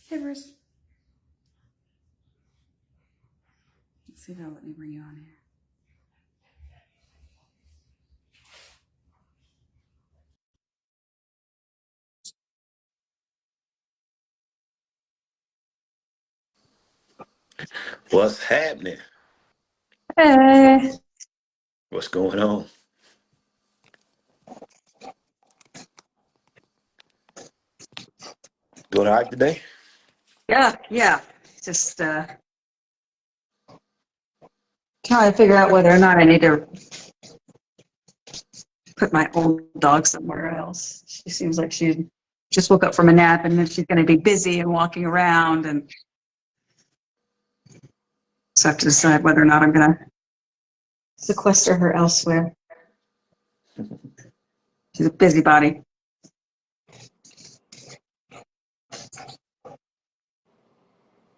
Hey, Bruce. Let's see if they'll let me bring you on here. What's happening? Hey. What's going on? Doing all right today? Yeah. Just trying to figure out whether or not I need to put my old dog somewhere else. She seems like she just woke up from a nap and then she's going to be busy and walking around, and so I have to decide whether or not I'm going to sequester her elsewhere. She's a busybody.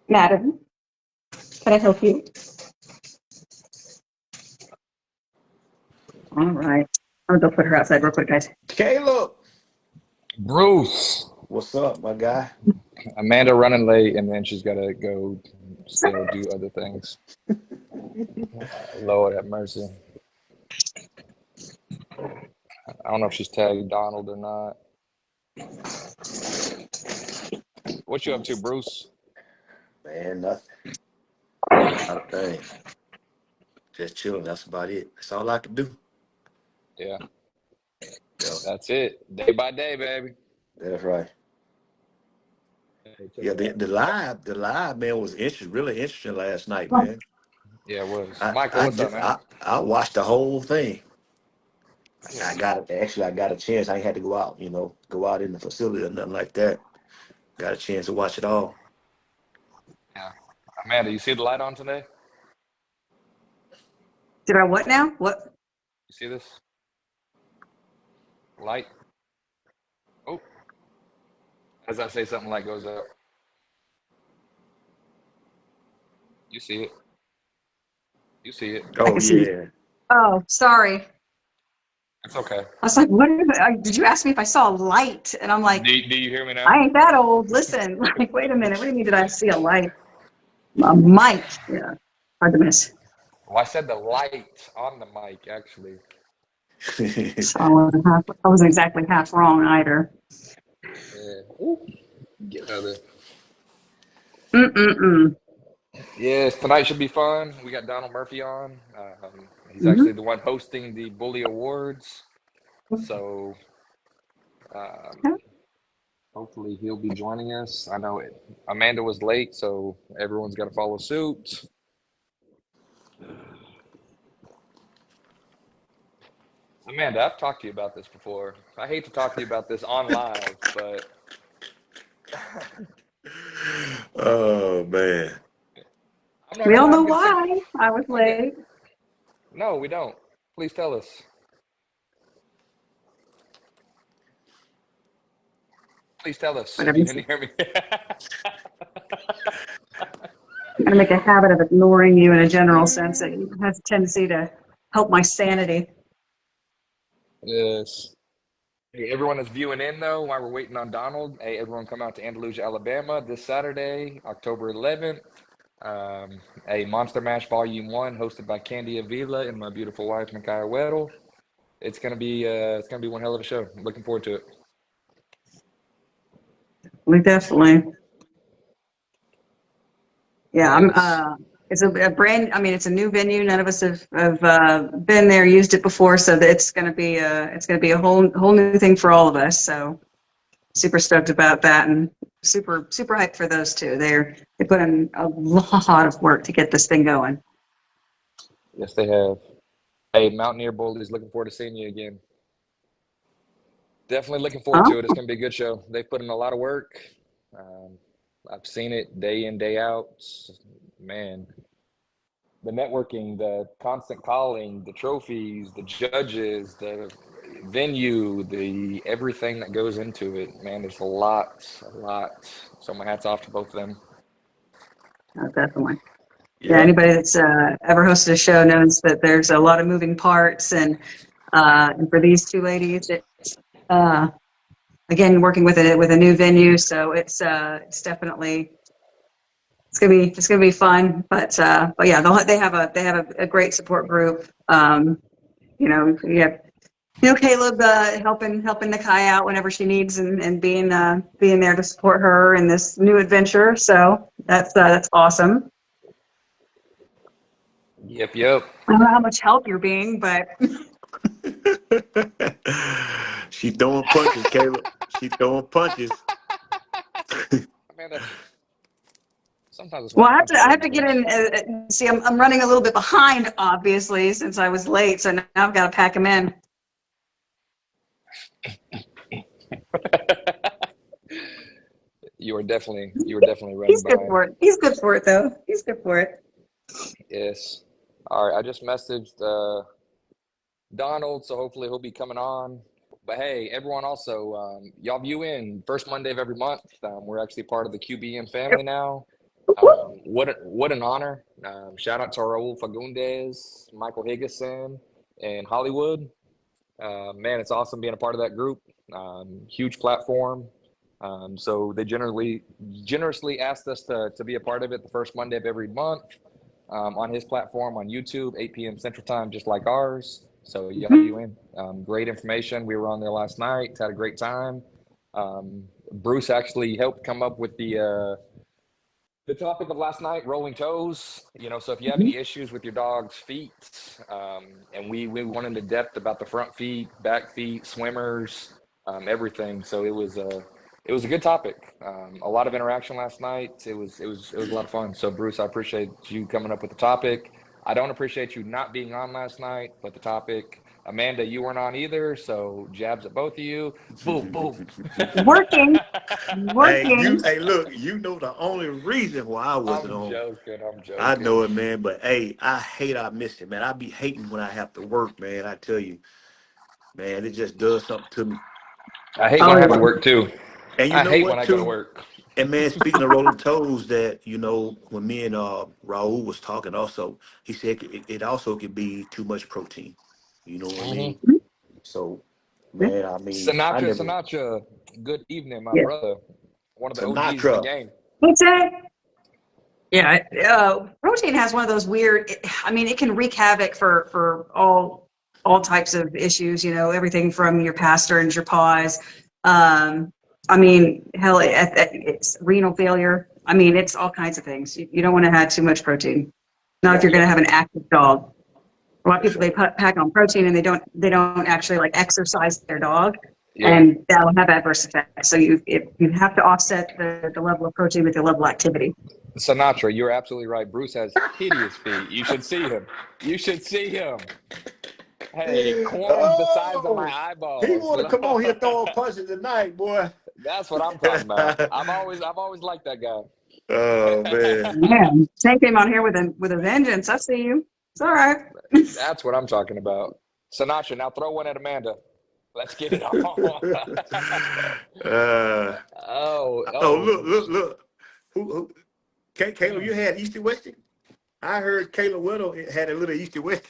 Madam, can I help you? All right. I'll go put her outside real quick, guys. Caleb, Bruce, what's up, my guy? Amanda running late, and then she's got to go still do other things. Lord have mercy. I don't know if she's tagged Donald or not. What you up to, Bruce? Man, nothing. Not a thing. Just chilling. That's about it. That's all I can do. Yeah, Yep, that's it. Day by day, baby. that's right. Hey, check Yeah, it out. the live man was really interesting last night, man. Yeah, it was. I Michael, I what's up, just man? I watched the whole thing. I got a chance. I ain't had to go out in the facility or nothing like that. Got a chance to watch it all. Yeah. Amanda, you see the light on today? Did I what now? What? You see this light? Oh, as I say something, light goes up. You see it. You see it. I Oh can see. yeah. Oh, sorry. It's okay. I was like, what is it? Did you ask me if I saw a light? And I'm like, Do you hear me now? I ain't that old. Listen, like, wait a minute. What do you mean did I see a light? A mic. Yeah. Hard to miss. Well, I said the light on the mic, actually. So I wasn't exactly half wrong either. Yeah. Ooh, get out of there. Mm-mm-mm. Yes, tonight should be fun. We got Donald Murphy on. He's Mm-hmm. actually the one hosting the Bully Awards. So um, hopefully he'll be joining us. I know Amanda was late, so everyone's got to follow suit. Amanda, I've talked to you about this before. I hate to talk to you about this on live, but Oh man. I'm not We gonna all lie, know I'm getting sick. why I was I'm getting late. No, we don't. Please tell us. Please tell us if Whatever. you I'm didn't hear me. going to make a habit of ignoring you in a general sense. It has a tendency to help my sanity. Yes. Hey, everyone that's viewing in though, while we're waiting on Donald, hey, everyone come out to Andalusia, Alabama this Saturday, October 11th. A Monster Mash Volume 1 hosted by Candy Avila and my beautiful wife, Micaiah Weddle. It's gonna be one hell of a show. I'm looking forward to it. We definitely. Yeah, Yes. it's a brand. I mean, it's a new venue. None of us have been there, used it before, so that it's going to be a whole new thing for all of us. So super stoked about that, and super hyped for those two. They put in a lot of work to get this thing going. Yes, they have. Hey, Mountaineer Bullies, looking forward to seeing you again. Definitely looking forward Oh, to it. It's gonna be a good show. They put in a lot of work. Um, I've seen it day in, day out. Man, the networking, the constant calling, the trophies, the judges, the venue, the everything that goes into it. Man, there's a lot, a lot. So my hat's off to both of them. Definitely. Yeah, Yeah. anybody that's ever hosted a show knows that there's a lot of moving parts, and for these two ladies, it's again working with a new venue, so it's definitely it's gonna be fun. But yeah, they have a great support group. You know, Caleb helping Nakai out whenever she needs, and being there to support her in this new adventure. So that's awesome. Yep. I don't know how much help you're being, but She throwing punches, Caleb. She throwing punches. Man, sometimes it's well, one I have to get in. See, I'm running a little bit behind, obviously, since I was late. So now I've got to pack him in. You were definitely running He's good behind. for it. He's good for it, though. He's good for it. Yes. All right. I just messaged Donald, so hopefully he'll be coming on. But hey, everyone also, y'all view in first Monday of every month. We're actually part of the QBM family now. What an honor. Shout out to Raul Fagundes, Michael Higginson, and Hollywood. Man, it's awesome being a part of that group. Huge platform. So they generously asked us to be a part of it the first Monday of every month on his platform on YouTube, 8 p.m. Central Time, just like ours. So y'all view in. Great information. We were on there last night, had a great time. Bruce actually helped come up with the topic of last night, rolling toes. So if you have any issues with your dog's feet, and we went into depth about the front feet, back feet, swimmers, everything. So it was a good topic. A lot of interaction last night. It was a lot of fun. So Bruce, I appreciate you coming up with the topic. I don't appreciate you not being on last night, but the topic. Amanda, you weren't on either, so jabs at both of you. Boom, boom. Working. Hey, look, you know the only reason why I wasn't I'm on. joking. I know it, man, but hey, I missed it, man. I be hating when I have to work, man. I tell you, man, it just does something to me. I hate when I have to work too. And you I know hate when what, I go to too? work. And man, speaking of rolling toes, that when me and Raul was talking, also he said it also could be too much protein. You know what I mean? So, man, I mean, I never Sinatra, good evening, my Yeah. brother. One of the OGs in the Sinatra. game. What's that? Yeah, protein has one of those weird. I mean, it can wreak havoc for all types of issues. Everything from your pasterns, your paws. I mean, hell, it's renal failure. I mean, it's all kinds of things. You don't want to have too much protein. Not if Yeah, you're going to have an active dog. A lot of for people they sure. pack on protein and they don't actually like exercise their dog, Yeah. and that'll have adverse effects. So you have to offset the level of protein with the level of activity. Sinatra, you're absolutely right. Bruce has hideous feet. You should see him. Hey, corns the size of my Oh, he eyeballs. want to come on here throwing punches tonight, boy. That's what I'm talking about. I've always liked that guy. Oh man. Man, Tank came on here with a vengeance. I see you. It's all right. That's what I'm talking about. Sinatra, now throw one at Amanda. Let's get it on. Look. Who Caleb, you had Easty Westy? I heard Caleb Weddle had a little Easty Westy.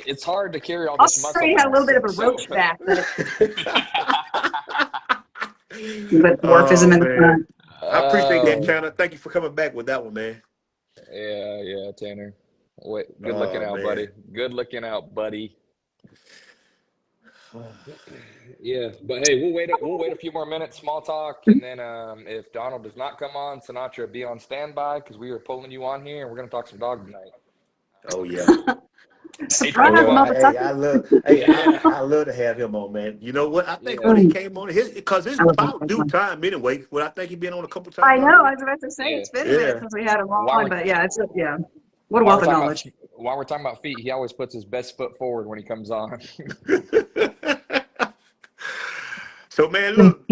It's hard to carry all I'll this muscle say you had a little bit of a roach back, but dwarfism in the front. I appreciate that, Tanner. Thank you for coming back with that one, man. Yeah, Tanner. Wait, good looking out, man. buddy. Good looking out, buddy. Yeah, but hey, we'll wait a few more minutes, small talk, and then if Donald does not come on, Sinatra, be on standby because we are pulling you on here and we're gonna talk some dog tonight. Oh yeah. Surprise, Hey, motherfucker. I love to have him on, man. You know what? I think when he came on, because it's about due time anyway. Well, I think he's been on a couple times. I know. I was about to say it's been a minute Yeah. since we had him While on, we're- but yeah, what a wealth of knowledge. While we're talking about feet, he always puts his best foot forward when he comes on. So man, look.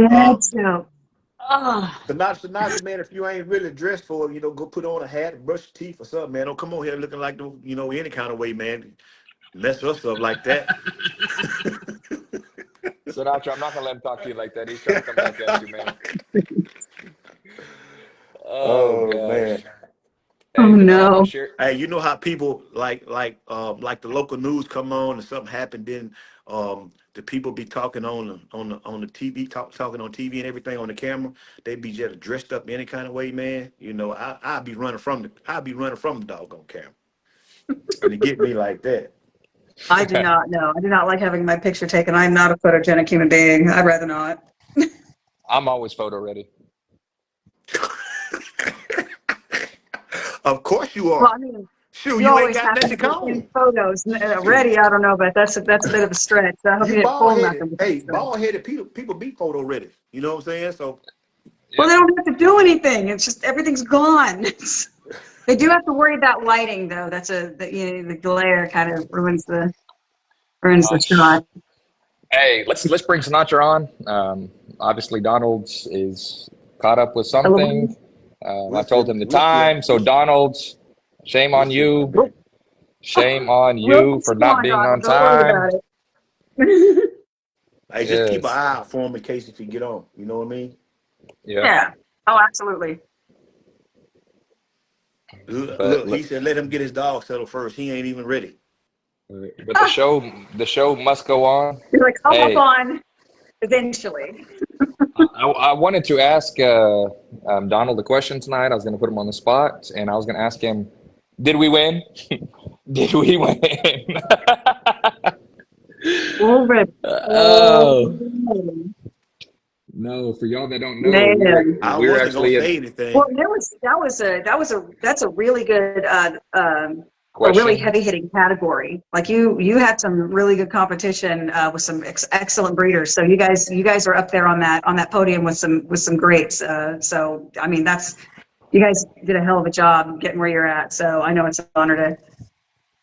Oh, Sinatra, man, if you ain't really dressed for it, go put on a hat and brush your teeth or something, man. Don't come on here looking like any kind of way, man. Mess us up like that. Sinatra, I'm not gonna let him talk to you like that. He's trying to come back at you, man. Oh Oh gosh. man. oh Hey, but no, I'll no. share. Hey, you know how people like the local news come on and something happened, then the people be talking on the TV, talking on TV and everything on the camera. They be just dressed up any kind of way, man. I'd be running from the doggone camera. And to get me like that. I do not know. I do not like having my picture taken. I'm not a photogenic human being. I'd rather not. I'm always photo ready. Of course you Well, are. I mean, Shoot, you you ain't always got have nothing to to be in comb. photos. Shoot. Ready, I don't know, but that's a bit of a stretch. I hope You you didn't bald pull headed. nothing. With Hey, that. bald headed people be photo ready. You know what I'm saying? So Well, Yep. they don't have to do anything. It's just everything's gone. They do have to worry about lighting, though. The glare kind of ruins the Gosh. shot. Hey, let's bring Sinatra on. Obviously, Donald's is caught up with something. I told him the time. So, Donald's, shame on we'll see, my you. man. Shame on We'll you put for you not on, being on Donald. Don't worry time. about it. Hey, just keep an Yes. eye out for him in case if he get on. You know what I mean? Yeah. Yeah. Oh, absolutely. But Look, he said let him get his dog settled first. He ain't even ready. but the show must go on. You're like, I'll hop Hey, on eventually. I wanted to ask Donald a question tonight. I was going to put him on the spot, and I was going to ask him, "Did we win? Did we win?" Already. Oh Already. no! For y'all that don't know, Man. I we're wasn't gonna actually a say Well, anything. that's a really good a really question. heavy hitting category. Like you had some really good competition with some excellent breeders. So you guys are up there on that podium with some greats. So I mean you guys did a hell of a job getting where you're at. So I know it's an honor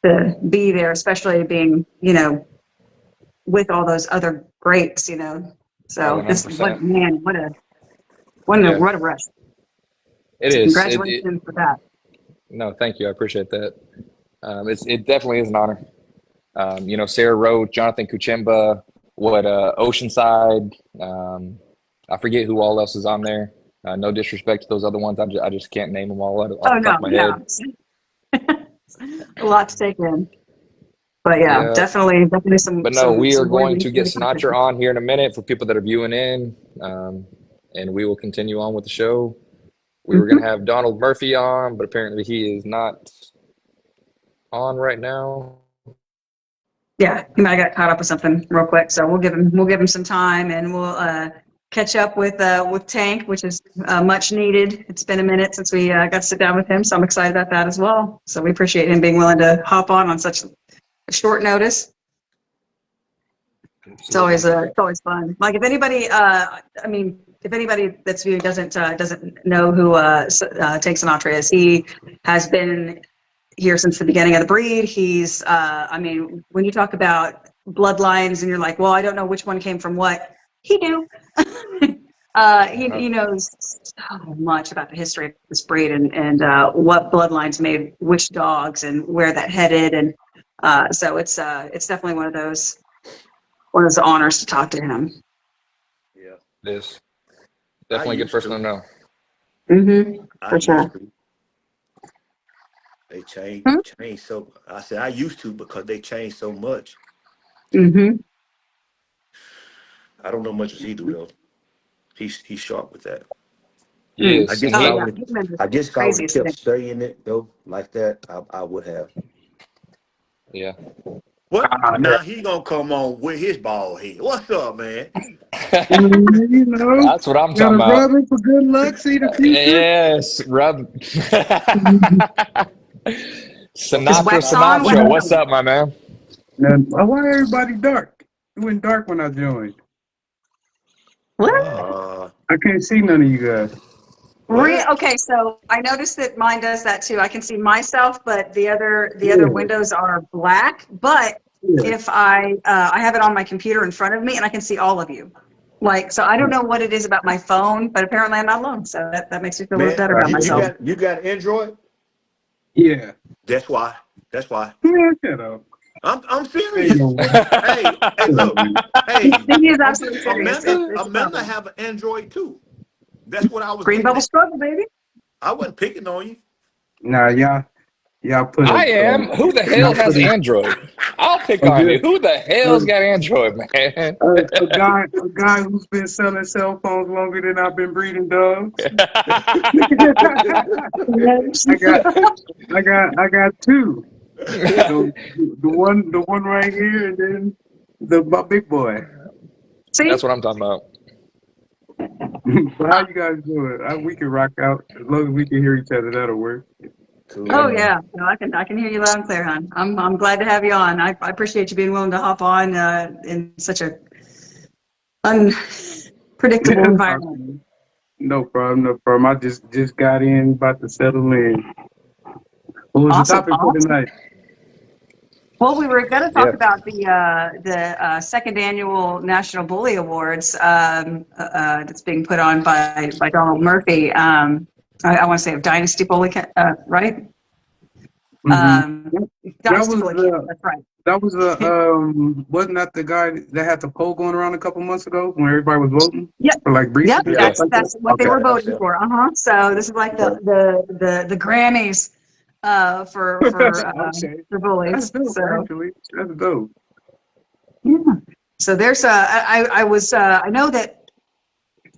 to be there, especially being with all those other greats. Oh, So this what 100%. man Yeah, what a rush. it So is. congratulations for that. No, thank you. I appreciate that. It definitely is an honor. Sarah wrote, Jonathan Kuchemba, Oceanside. I forget who all else is on there. No disrespect to those other ones. I just can't name them all off Oh the top no, of my yeah. head. A lot to take in. But yeah, Yeah. definitely But no, we are some going worthy to get Sinatra competition. on here in a minute for people that are viewing in. And we will continue on with the show. We were going Hmm. to have Donald Murphy on, but apparently he is not on right now. Yeah, he might have got caught up with something real quick, so we'll give him some time, and we'll catch up with Tank, which is much needed. It's been a minute since we got to sit down with him, so I'm excited about that as well. So we appreciate him being willing to hop on such a short notice. Absolutely. It's always fun. Like if anybody that's viewing doesn't know who Tank Sinatra is, he has been here since the beginning of the breed. He's, when you talk about bloodlines and you're like, well, I don't know which one came from what, he knew. He knows so much about the history of this breed and what bloodlines made which dogs and where that headed. And so it's definitely one of those honors to talk to him. Yeah. It is I definitely a good used person to to. know. Mm-hmm. I For used sure. to. They Hmm? changed so I said I used to because they changed so much. Mm-hmm. I don't know much as he do though. He's sharp with that. He Mm. I is, guess and if Oh I yeah, he, would have he remembers I guess if I would have craziest kept thing. studying it though like that, I would have. yeah. What? Now he gonna come on with his ball head. What's up, man? You know, That's what I'm talking gotta about. rub it for good luck, see the future. Yes, Rub. What's up, Is Sinatra, wax on? What are Sinatra. you Sinatra? What's doing? up, my man? And why everybody dark? It went dark when I joined. What? Uh, I can't see none of you guys. what? Okay, so I noticed that mine does that too. I can see myself, but the other Yeah, windows are black. But yeah. if I have it on my computer in front of me, and I can see all of you. Like, so I don't know what it is about my phone, but apparently I'm not alone. So that makes me feel a little Man, better about you myself. got Android? Yeah. That's why. That's why. Man, shut up. I'm Ain't no serious. way. Hey, Shut up, look. man. Hey, He is absolutely serious. It's a Amanda problem. have an Android too. That's what I was Green getting bubble at. struggle, baby. I wasn't picking on you. Nah, y'all put I am. Who the hell y'all has put Android? I'll pick a on you. good, Who the hell's got Android, man? a guy who's been selling cell phones longer than I've been breeding dogs. Yes. I got two. So the one right here, and then my big boy. See? That's what I'm talking about. So how you guys doing? We can rock out as long as we can hear each other. That'll work. Oh Cool. yeah, no, I can hear you loud and clear, hon. I'm glad to have you on. I appreciate you being willing to hop on in such a unpredictable environment. No problem, no problem. I just got in, about to settle in. What was the Awesome, topic for awesome. tonight? Well, we were going to talk Yeah. about the second annual National Bully Awards that's being put on by Donald Murphy. I want to say of Dynasty Bully, right? Hmm. That Dynasty was Bully Camp. That's right. wasn't that the guy that had the poll going around a couple months ago when everybody was voting Yep. for like Yep. briefs and Yeah. stuff like that? That's what they Okay. were That's voting it. for. So this is like the Grammys for Okay. That's bullies. dope, So actually. That's dope. yeah. So there's I know that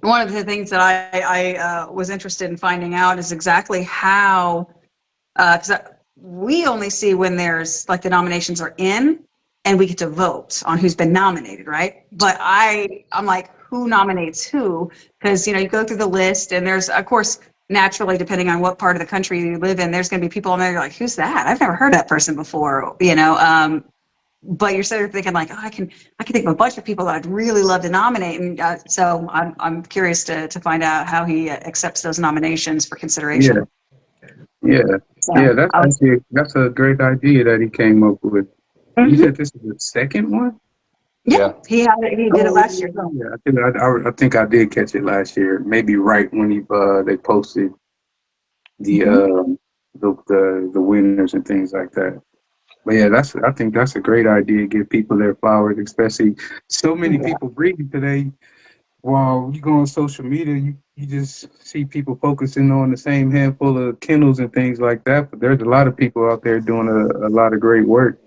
one of the things that I was interested in finding out is exactly how because we only see when there's like the nominations are in and we get to vote on who's been nominated, right? But I'm like, who nominates who? Because you go through the list and there's of course naturally depending on what part of the country you live in, there's going to be people on there you're like, who's that? I've never heard that person before, but you're sort of thinking like, oh, I can think of a bunch of people that I'd really love to nominate, and so I'm curious to find out how he accepts those nominations for Yeah, consideration. yeah, So yeah. I was, That's a great idea that he came up with. You Mhm. said this is the second one? Yeah, Yeah. he did it Oh, last year. yeah. I think I did catch it last year. Maybe right when they posted the Mhm. the winners and things like that. But yeah, I think that's a great idea. Give people their flowers, especially so many people breeding today. While you go on social media, you just see people focusing on the same handful of kennels and things like that. But there's a lot of people out there doing a lot of great work.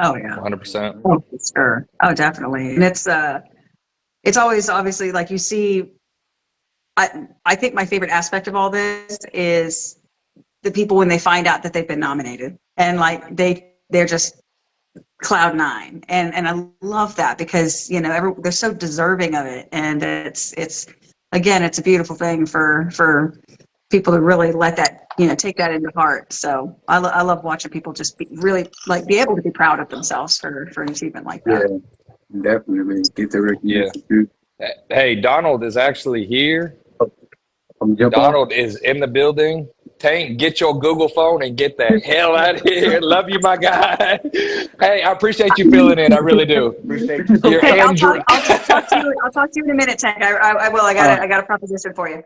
Oh yeah, 100%. oh for sure, oh definitely, and it's always obviously like you see. I think my favorite aspect of all this is the people when they find out that they've been nominated and like they're just cloud nine, and I love that because they're so deserving of it, and it's again it's a beautiful thing for people to really let that take that into heart. So I love watching people just really like be able to be proud of themselves for an achievement like Yeah, that. definitely get the Yeah. recognition too. Hey, Donald is actually here. Come jump off. Donald is in the building. Tank, get your Google phone and get the hell out of here. Love you, my guy. Hey, I appreciate you filling in. I really do. Appreciate you You're too. Hey, Andrew. I'll talk to you. I'll talk to you in a minute, Tank. I will. All right, I got a proposition for you.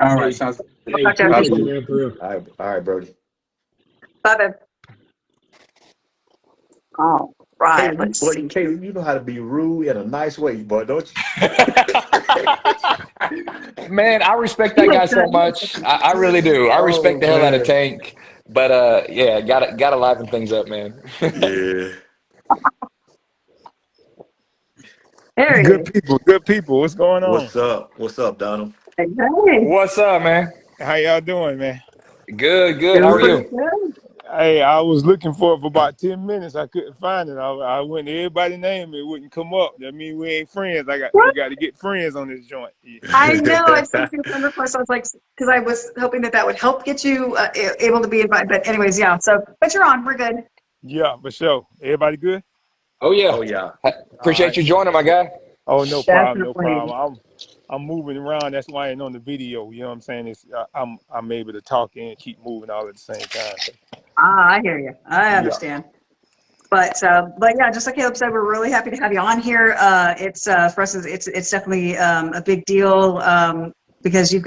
all right, Hey, sounds We'll hey, talk to you. good. appreciate you, man, for real. All right, Brody. Bye, babe. All right. Caleb, Let's boy, see. Caleb, you know how to be rude in a nice way, boy, don't you? Man, I respect He that guy looks so good. much. I really do. I Oh respect the hell out of man. Tank. But yeah, gotta liven things up, man. Yeah. There he Good is. people, good people. What's going on? What's up? What's up, Donald? Hey, hey. What's up, man? How y'all doing, man? Good, good. How Doing are pretty you? good. Hey, I was looking for it for about 10 minutes. I couldn't find it. I went to everybody's name. It wouldn't come up. That means we ain't friends. We got to get friends on this joint. Yeah. I know. I've seen your friend request. I was like, because I was hoping that would help get you able to be invited. But anyways, yeah. So, but you're on. We're good. Yeah, for sure. Everybody good? Oh yeah. Oh yeah. All Appreciate right. you joining, my guy. Oh, no problem, no Definitely. problem. I'm moving around. That's why I ain't on the video. You know what I'm saying? I'm able to talk and keep moving all at the same time. Ah, I hear you. I Yeah. understand. But yeah, just like Caleb said, we're really happy to have you on here. It's for us, it's definitely a big deal because you're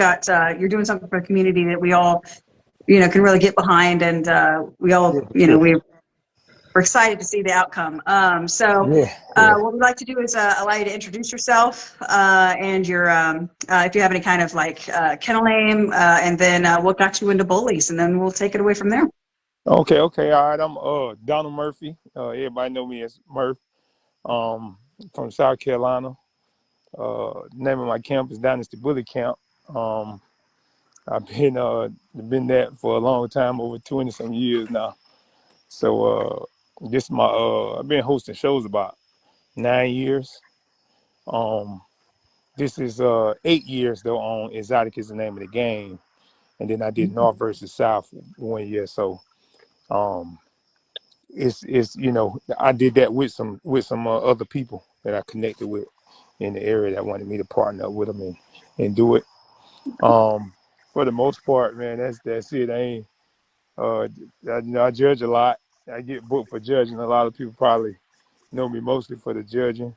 doing something for the community that we all, can really get behind, and we all, Yeah, for sure. we're excited to see the outcome. Yeah. What we'd like to do is allow you to introduce yourself and your, if you have any kind of kennel name, and then what got you into bullies, and then we'll take it away from there. Okay. All right. I'm Donald Murphy. Everybody know me as Murph. From South Carolina. Name of my camp is Dynasty Bully Camp. I've been that for a long time, over 20 some years now. So this my I've been hosting shows about 9 years. This is 8 years though on Exotic is the name of the game, and then I did North versus South 1 year. So um, it's I did that with some other people that I connected with in the area that wanted me to partner up with them and do it. For the most part, man, that's it. I ain't I judge a lot. I get booked for judging. A lot of people probably know me mostly for the judging.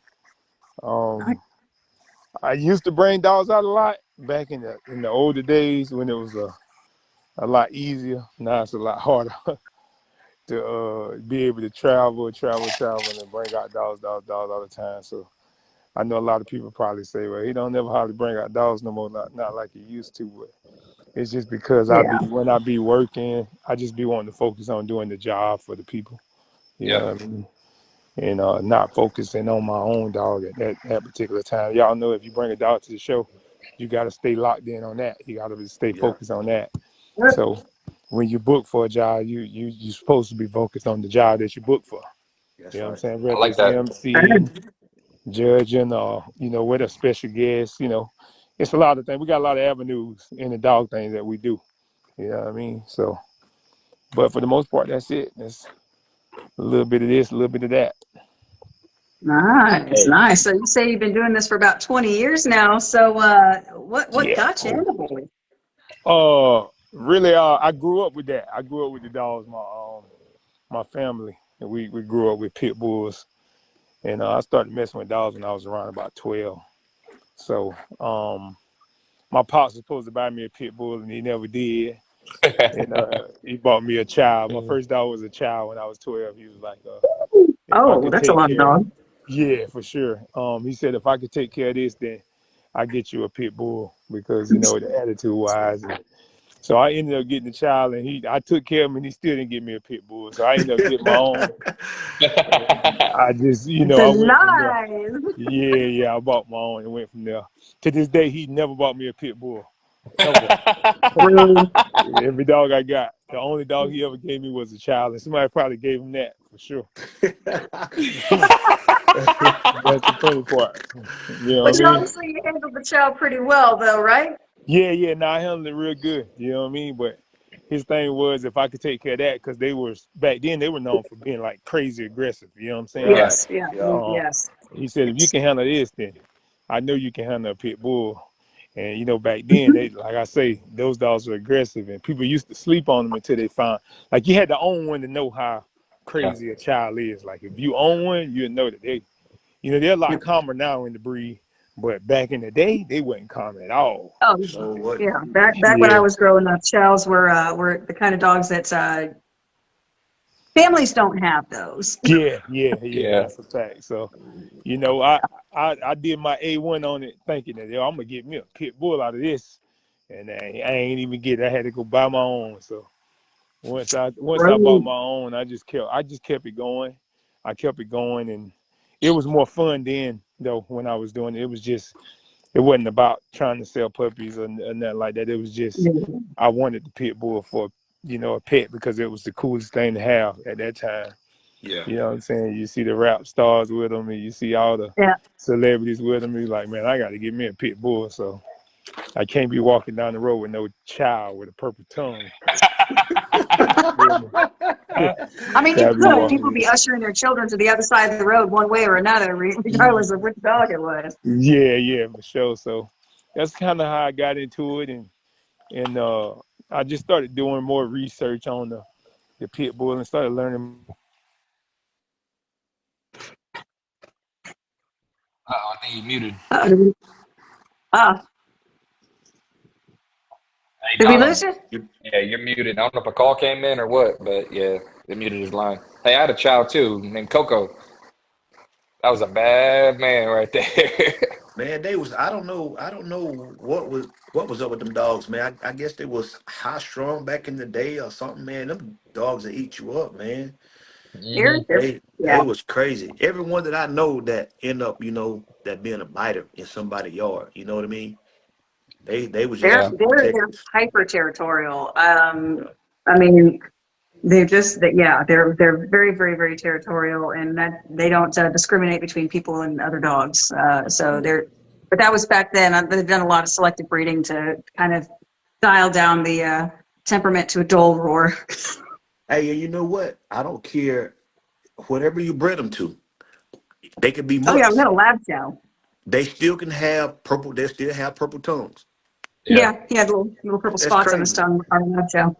Um, I used to bring dogs out a lot back in the older days when it was a lot easier. Now it's a lot harder to be able to travel, and bring out dogs all the time. So I know a lot of people probably say, well, he don't never hardly bring out dogs no more, not like he used to. But it's just because Yeah. when I be working, I just be wanting to focus on doing the job for the people. You know Yeah. what I mean? And not focusing on my own dog at that particular time. Y'all know if you bring a dog to the show, you got to stay locked in on that. You got to stay Yeah, focused on that. So when you book for a job, you're supposed to be focused on the job that you book for. You that's know what I'm right. saying? I Whether like it's that. MCing, judging, or with a special guest. It's a lot of things. We got a lot of avenues in the dog things that we do. You know what I mean? So, but for the most part, that's it. That's a little bit of this, a little bit of that. Nice, nice. So you say you've been doing this for about 20 years now. So what Yeah. got you into bullying? Really, I grew up with that. I grew up with the dogs. My family, and we grew up with pit bulls, and I started messing with dogs when I was around about 12. So, my pops was supposed to buy me a pit bull, and he never did. And he bought me a child. My first dog was a child when I was 12. He was like, if I Oh, could that's a take lot of care, dog. yeah, for sure. He said if I could take care of this, then I get you a pit bull because the attitude wise. And so I ended up getting the child, and I took care of him, and he still didn't give me a pit bull. So I ended up getting my own. And I just, I went from there. Nice. Yeah, I bought my own and went from there. To this day, he never bought me a pit bull, ever. True. Every dog I got, the only dog he ever gave me was a child, and somebody probably gave him that for sure. That's the funny part. You know But what I you mean? obviously handled the child pretty well, though, right? Yeah. No, I handled it real good. You know what I mean? But his thing was if I could take care of that, because they were back then they were known for being like crazy aggressive. You know what I'm saying? Right. Yes. Yeah. Yeah. Yes. He said if you can handle this, then I know you can handle a pit bull. And back then they, like I say, those dogs were aggressive, and people used to sleep on them until they found, like, you had to own one to know how Yeah. crazy a child is. Like if you own one, you know that they're a lot Yep. calmer now in the breed, but back in the day they wasn't calm at all. Oh, So what? yeah. Back when I Yeah, was growing up, chows were the kind of dogs that families don't have those. yeah. Yeah. That's a fact. So, I did my A1 on it, thinking that I'm gonna get me a pit bull out of this, and I ain't even get it. I had to go buy my own. So once I bought Right. my own, I just kept it going. I kept it going, and it was more fun then though when I was doing it. It wasn't about trying to sell puppies or nothing like that. It was just I wanted the pit bull for a pet because it was the coolest thing to have at that time. Yeah. You know what I'm saying? You see the rap stars with them, and you see all the Yeah. celebrities with them. You're like, man, I got to get me a pit bull. So I can't be walking down the road with no child with a purple tongue. I mean, you Gotta be could. People walking. be ushering their children to the other side of the road one way or another, regardless of which dog it was. Yeah, for sure. So that's kind of how I got into it, and I just started doing more research on the pit bull and started learning You muted. Did we, oh, Hey, did we Donald. lose you? Yeah, you're muted. I don't know if a call came in or what, but yeah, they muted his line. Hey, I had a child too named Coco. That was a bad man right there. Man, they was I don't know what was up with them dogs, man. I guess they was high strung back in the day or something, man. Them dogs that eat you up, man. hmm Here? They Yeah. was crazy. Everyone that I know that end up, that being a biter in somebody's yard, you know what I mean? They was just They're Yeah. too they're protective. hyper territorial. Yeah. I mean, they're very, very, very territorial, and that they don't discriminate between people and other dogs. So Yeah. but that was back then. They've done a lot of selective breeding to kind of dial down the temperament to a dull roar. Hey, and you know what? I don't care whatever you bred them to. They could be Oh yeah, we mutts. got a lab show. They still can have purple. They still have purple tongues. Yeah. Yeah, he had little purple That's spots on his crazy. tongue on the lab show.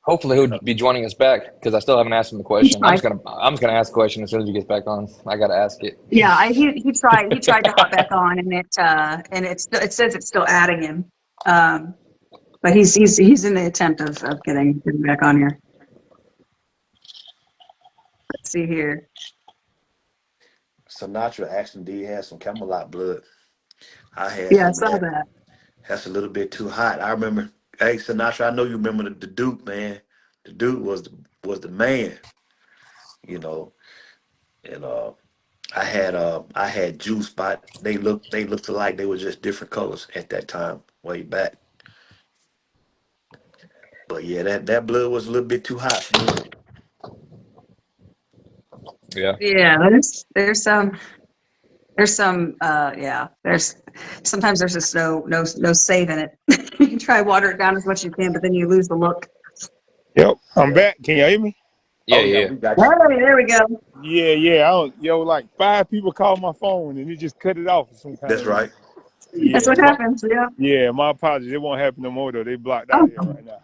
Hopefully he'll be joining us back because I still haven't asked him the He question. tried. I'm just gonna ask the question as soon as he gets back on. I gotta ask it. Yeah, he tried to hop back on, and it says it's still adding him. Um, but he's in the attempt of getting back on here. Let's see here. Sinatra actually did have some Camelot blood. I had Yeah, I some of saw that. that. That's a little bit too hot. I remember. Hey, Sinatra, I know you remember the Duke, man. The Duke was the man, you know. And I had Juice, but they looked alike. They were just different colors at that time, way back. But yeah, that blood was a little bit too hot for me. Yeah. Yeah, there's some yeah, there's sometimes there's just no save in it. You try to water it down as much as you can, but then you lose the look. Yep, I'm Yeah. back. Can you hear me? Yeah. Oh yeah, Yeah. we got you. Hey, there we go. Yeah, yeah. I don't, like 5 people call my phone and it just cut it off for some kind That's of reason. right. That's Yeah, what happens. Yeah. yeah. My apologies. It won't happen no more though. They blocked out of here Oh, right now.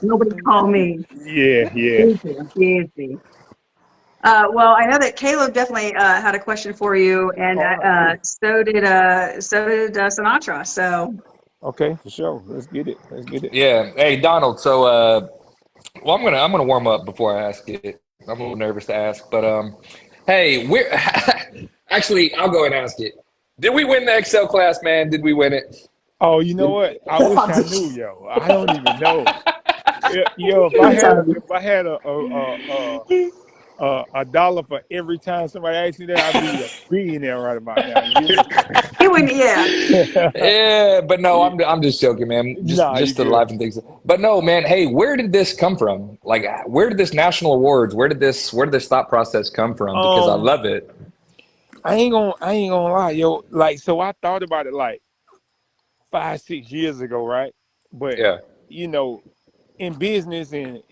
nobody call me. Yeah, yeah. Easy, easy. Well, I know that Caleb definitely had a question for you, and All right, cool. so did Sinatra. So Okay, for sure. Let's get it. Let's get it. Yeah. Hey, Donald. So, well, I'm gonna warm up before I ask it. I'm a little nervous to ask, but hey, we're actually I'll go and ask it. Did we win the Excel class, man? Did we win it? Oh, you know what? I wish I knew, yo. I don't even know. Yeah, yo, if I I'm had a, sorry. if I had a dollar for every time somebody asked me that, I'd be a billionaire right about now. You hear You wouldn't, yeah. me? Yeah, but no, I'm just joking, man. Just Nah, you just to good. life and things. But no, man. Hey, where did this come from? Like, where did this national awards? Where did this thought process come from? Because I Um, love it. I ain't gonna lie, yo. Like, so I thought about it like 5, 6 years ago, right? But Yeah. you know, in business and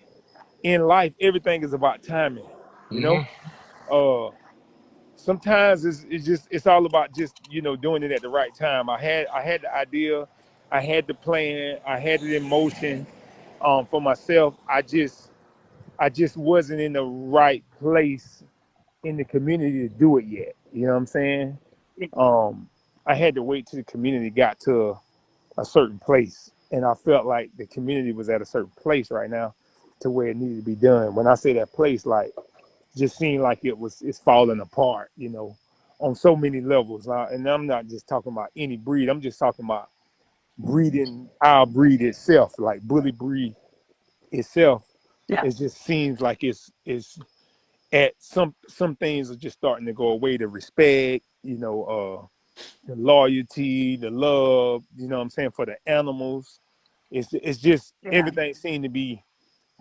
in life, everything is about timing. You know, hmm uh, sometimes it's all about just doing it at the right time. I had the idea, I had the plan, I had it in motion. For myself, I just wasn't in the right place in the community to do it yet. You know what I'm saying? Um, I had to wait till the community got to a certain place, and I felt like the community was at a certain place right now to where it needed to be done. When I say that place, like, just seemed like it's falling apart, on so many levels. And I'm not just talking about any breed. I'm just talking about breeding our breed itself, like bully breed itself. Yeah. It just seems like it's at some things are just starting to go away. The respect, the loyalty, the love, what I'm saying, for the animals. It's just Yeah. everything seemed to be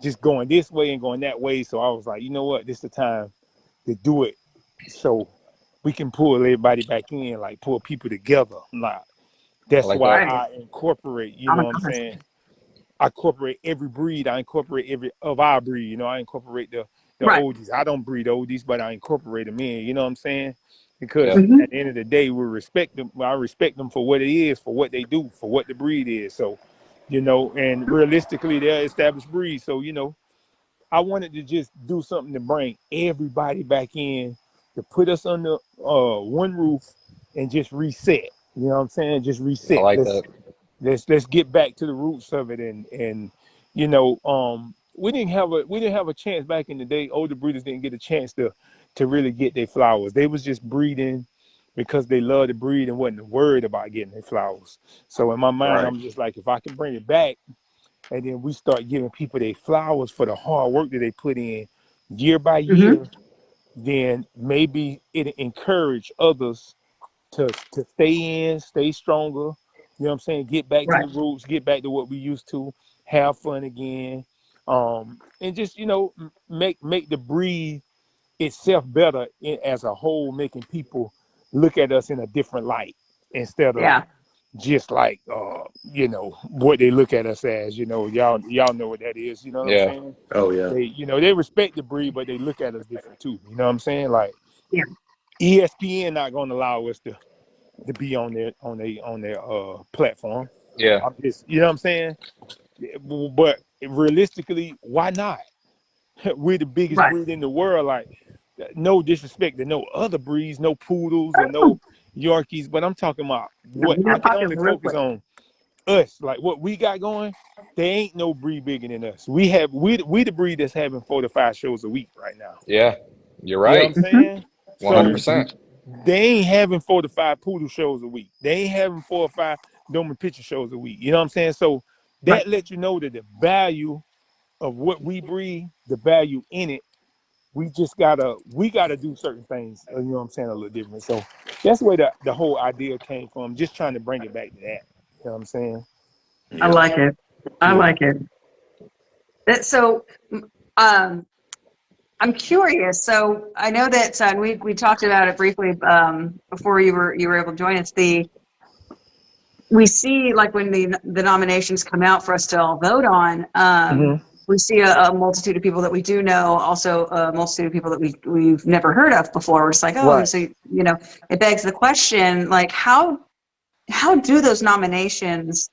just going this way and going that way. So I was like, you know what, this is the time to do it so we can pull everybody back in, like pull people together. Like, I that's like why that. Right. I incorporate, I'm a what I'm conversation. saying? I incorporate every breed. I incorporate every of our breed. I incorporate the Right. oldies. I don't breed oldies, but I incorporate them in. You know what I'm saying? Because Yeah. Hmm. at the end of the day, we respect them. I respect them for what it is, for what they do, for what the breed is. So, and realistically, they're established breed. So, I wanted to just do something to bring everybody back in to put us under one roof and just reset. You know what I'm saying? Just I reset. like that. Let's get back to the roots of it, and you know, we didn't have a chance back in the day. Older breeders didn't get a chance to really get their flowers. They was just breeding because they love to breed and wasn't worried about getting their flowers. So in my mind, Right. I'm just like, if I can bring it back, and then we start giving people their flowers for the hard work that they put in year by Hmm. year, then maybe it encourage others to stay in, stay stronger. You know what I'm saying? Get back to Right. the roots, get back to what we used to, have fun again, and just make the breed itself better as a whole, making people look at us in a different light instead of Yeah. just like what they look at us as. Y'all know what that is. You know what I'm Yeah. saying? Oh yeah. They respect the breed, but they look at us different too. You know what I'm saying? Like Yeah. ESPN not going to allow us to be on their platform. Yeah. I'm just, you know what I'm saying? But realistically, why not? We're the biggest Right. breed in the world. Like, no disrespect to no other breeds, no poodles or Oh, no Yorkies, but I'm talking about no, what we're I gonna can pop in only real focus quick. on us, like what we got going. There ain't no breed bigger than us. We the breed that's having 4 to 5 shows a week right now. Yeah. You're You know what I'm right. Hmm. saying? So 100%. they ain't having 4 to 5 poodle shows a week. They ain't having 4 or 5 Doman picture shows a week. You know what I'm saying? So Right. that lets you know that the value of what we breed, the value in it, we gotta do certain things. You know what I'm saying? A little different. So that's where the whole idea came from. Just trying to bring it back to that. You know what I'm saying? I Yeah. like it. I Yeah. like it. So, um, I'm curious. So I know that we talked about it briefly before you were able to join us. We see, like, when the nominations come out for us to all vote on, Mm-hmm. we see a multitude of people that we do know, also a multitude of people that we've never heard of before. We're just like, oh, Right. so it begs the question, like, how do those nominations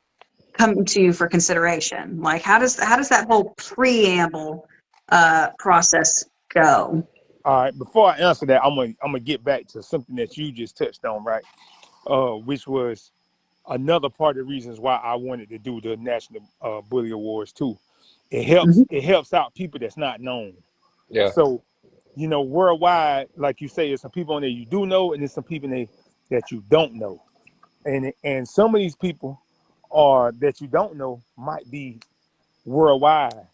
come to you for consideration? Like, how does that whole preamble process go? All right. Before I answer that, I'm gonna get back to something that you just touched on, right? Which was another part of the reasons why I wanted to do the National Bully Awards too. It helps Hmm. it helps out people that's not known. Yeah. So, worldwide, like you say, there's some people on there you do know, and there's some people that you don't know. And some of these people are that you don't know might be worldwide.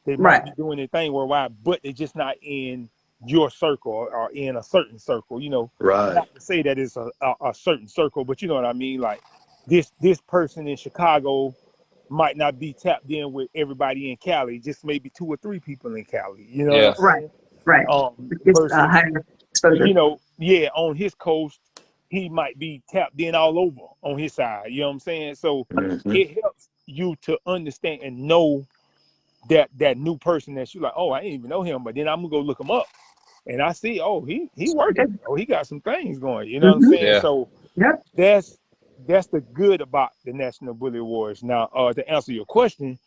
They might Right. be doing their thing worldwide, but they're just not in your circle or in a certain circle. Right. Not to say that it's a certain circle, but you know what I mean. Like this person in Chicago might not be tapped in with everybody in Cali, just maybe 2 or 3 people in Cali. You know what I'm Yeah. Right. saying? Right. Just Versus, higher exposure. yeah, on his coast, he might be tapped in all over on his side. You know what I'm saying? So Hmm. it helps you to understand and know that new person that you like, oh, I didn't even know him, but then I'm gonna go look him up and I see, oh, he working, Good. oh, he got some things going. You know what I'm Hmm. saying? Yeah. So Yep. that's the good about the National Bully Awards. Now, to answer your question,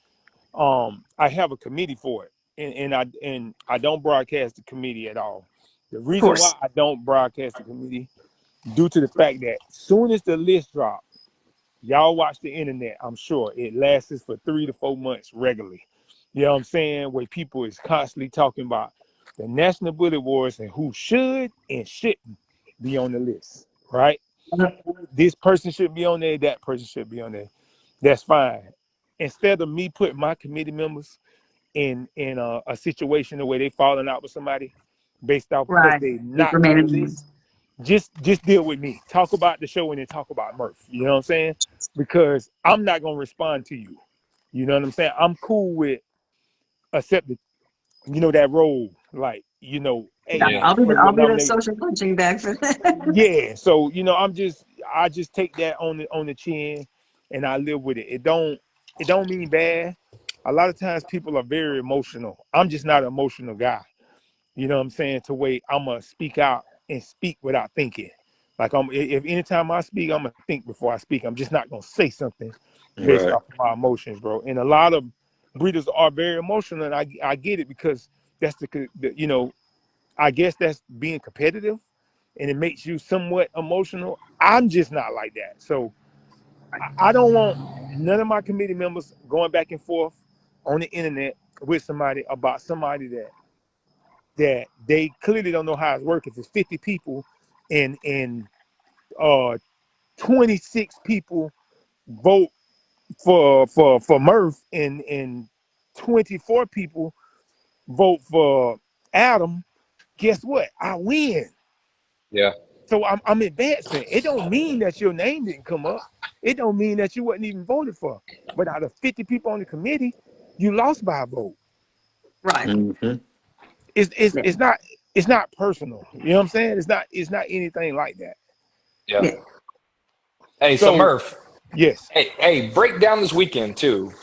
I have a committee for it, and I don't broadcast the committee at all. The Of reason why course. I don't broadcast the committee due to the fact that soon as the list drops, y'all watch the internet, I'm sure it lasts for 3 to 4 months regularly. You know what I'm saying? Where people is constantly talking about the National Bully Awards and who should and shouldn't be on the list, right? This person should be on there, that person should be on there. That's fine. Instead of me putting my committee members in a situation where they falling out with somebody based off because Right. they not on the Micromanaging. list, just deal with me. Talk about the show and then talk about Murph. You know what I'm saying? Because I'm not gonna respond to you. You know what I'm saying? I'm cool with accepting, that role. Like, Yeah, hey, Yeah. this person I'll got be the nominated. social punching bag for that. Yeah. So, I just take that on the chin and I live with it. It don't mean bad. A lot of times people are very emotional. I'm just not an emotional guy. You know what I'm saying? To wait, I'm gonna speak out and speak without thinking. Like if anytime I speak, I'm gonna think before I speak. I'm just not gonna say something based Right. off of my emotions, bro. And a lot of breeders are very emotional, and I get it because that's the I guess that's being competitive. and it makes you somewhat emotional. I'm just not like that. So I don't want none of my committee members going back and forth on the internet with somebody about somebody that they clearly don't know how it's working. If it's 50 people and 26 people vote for Murph and 24 people vote for Adam, guess what? I win. Yeah. So I'm advancing. It don't mean that your name didn't come up. It don't mean that you wasn't even voted for. But out of 50 people on the committee, you lost by a vote. Right. Mm-hmm. It's not personal. You know what I'm saying? It's not anything like that. Yeah. Yeah. Hey, so So Murph, yes. hey, break down this weekend too.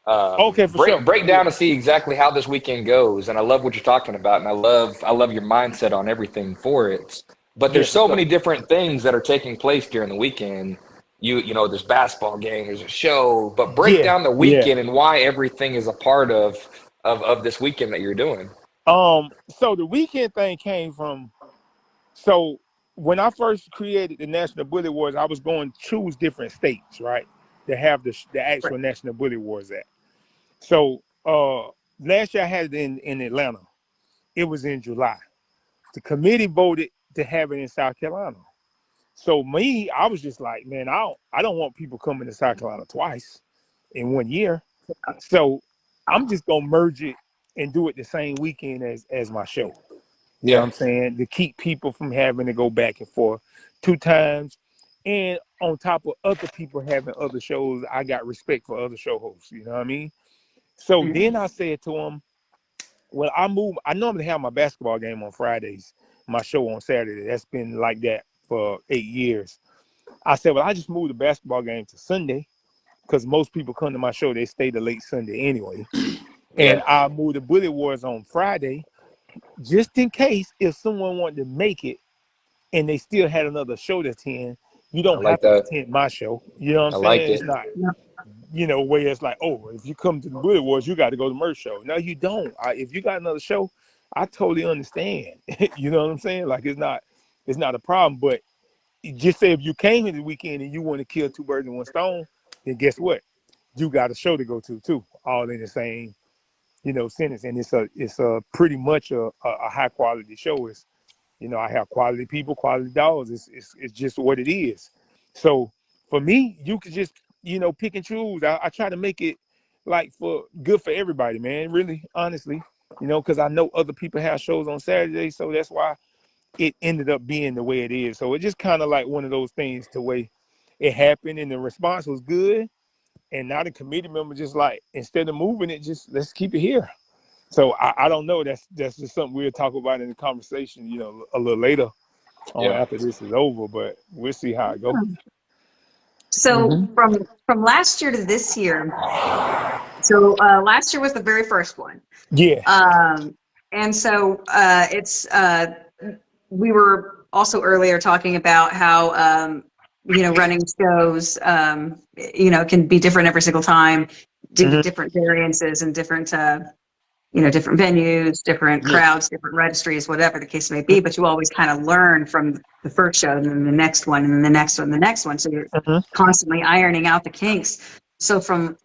Okay, for sure. Break Yeah. down to see exactly how this weekend goes. And I love what you're talking about, and I love your mindset on everything for it. But Yeah, there's for so sure. many different things that are taking place during the weekend. You know, there's basketball game, there's a show, but break Yeah, down the yeah. weekend and why everything is a part of this weekend that you're doing. So the weekend thing came from, so when I first created the National Bully Wars, I was going to choose different states, right, to have the Right. actual National Bully Wars at. So last year I had it in Atlanta. It was in July. The committee voted to have it in South Carolina. So me, I was just like, man, I don't want people coming to South Carolina twice in 1 year. So I'm just gonna merge it and do it the same weekend as my show. You know what Yeah, I'm saying? To keep people from having to go back and forth 2 times. And on top of other people having other shows, I got respect for other show hosts. You know what I mean? So Mhm. then I said to him, well, I normally have my basketball game on Fridays, my show on Saturday. That's been like that for 8 years. I said, well, I just moved the basketball game to Sunday because most people come to my show, they stay to late Sunday anyway. And yeah, I moved the Bully Wars on Friday just in case if someone wanted to make it and they still had another show to attend, you I don't like have to that. attend my show. You know what I'm I like saying? it. It's not, Yeah. where it's like, oh, if you come to the Bully Wars, you got to go to Merch show. No, you don't. If you got another show, I totally understand. You know what I'm saying? Like it's not a problem. But just say if you came in the weekend and you want to kill two birds with one stone, then guess what? You got a show to go to too, all in the same, sentence. And it's a pretty much a high quality show. It's, I have quality people, quality dogs. It's just what it is. So for me, you could just, pick and choose. I try to make it like for good for everybody, man. Really, honestly, because I know other people have shows on Saturday, so that's why it ended up being the way it is. So it just kind of like one of those things to where it happened and the response was good. And now the committee member just like, instead of moving it, just let's keep it here. So I don't know. That's just something we'll talk about in the conversation, a little later on Yeah, after this is over. But we'll see how it goes. So from last year to this year, so last year was the very first one. Yeah. And so we were also earlier talking about how, running shows, can be different every single time, Hmm. different variances and different, different venues, different Yeah. crowds, different registries, whatever the case may be. But you always kind of learn from the first show and then the next one and then the next one, and the next one. So you're Hmm. constantly ironing out the kinks. So from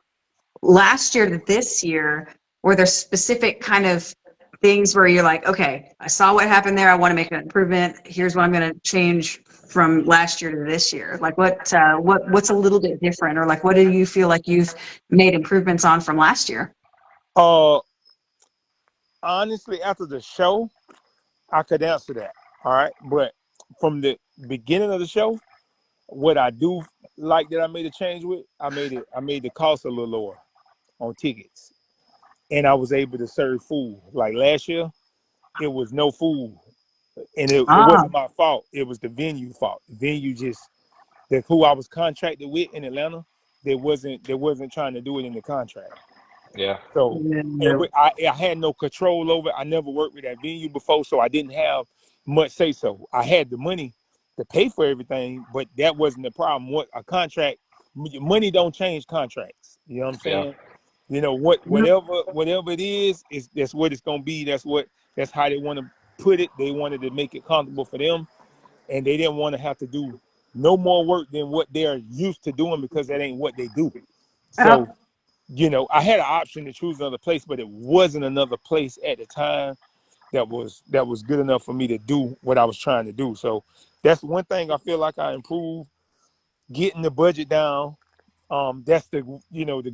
last year to this year, were there specific kind of things where you're like, okay, I saw what happened there. I want to make an improvement. Here's what I'm going to change from last year to this year. Like what's a little bit different, or like what do you feel like you've made improvements on from last year? Uh, Honestly, after the show, I could answer that. All right, but from the beginning of the show, what I do like that I made a change with, I made the cost a little lower on tickets, and I was able to serve food. Like last year, it was no food, and it Ah, wasn't my fault. It was the venue fault. The venue just who I was contracted with in Atlanta. They wasn't trying to do it in the contract. yeah, So no. I had no control over it. I never worked with that venue before, so I didn't have much say so. I had the money to pay for everything, but that wasn't the problem. What a contract, money don't change contracts. You know what I'm yeah, saying? Whatever it is that's what it's gonna be. That's how they want to put it. They wanted to make it comfortable for them. and they didn't want to have to do no more work than what they're used to doing because that ain't what they do. So, Oh, I had an option to choose another place, but it wasn't another place at the time that was good enough for me to do what I was trying to do. So that's one thing I feel like I improved, getting the budget down. That's the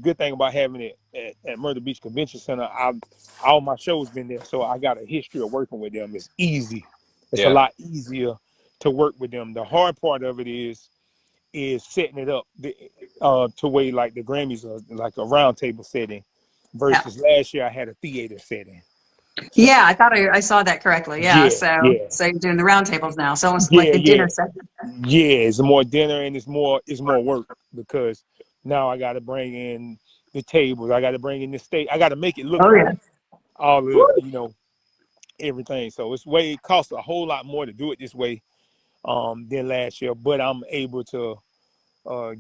good thing about having it at Myrtle Beach Convention Center. All my shows been there, so I got a history of working with them. It's easy. It's a Yeah. lot easier to work with them. The hard part of it is setting it up to way like the Grammys are like a round table setting yeah. versus last year I had a theater setting. So Yeah, I thought I saw that correctly. Yeah. yeah, So, yeah, so you're doing the roundtables now. So almost like yeah, a yeah, dinner session. yeah. It's more dinner and it's more work because now I got to bring in the tables. I got to bring in the stage. I got to make it look Oh, right. yeah. All the everything. So it costs a whole lot more to do it this way than last year. But I'm able to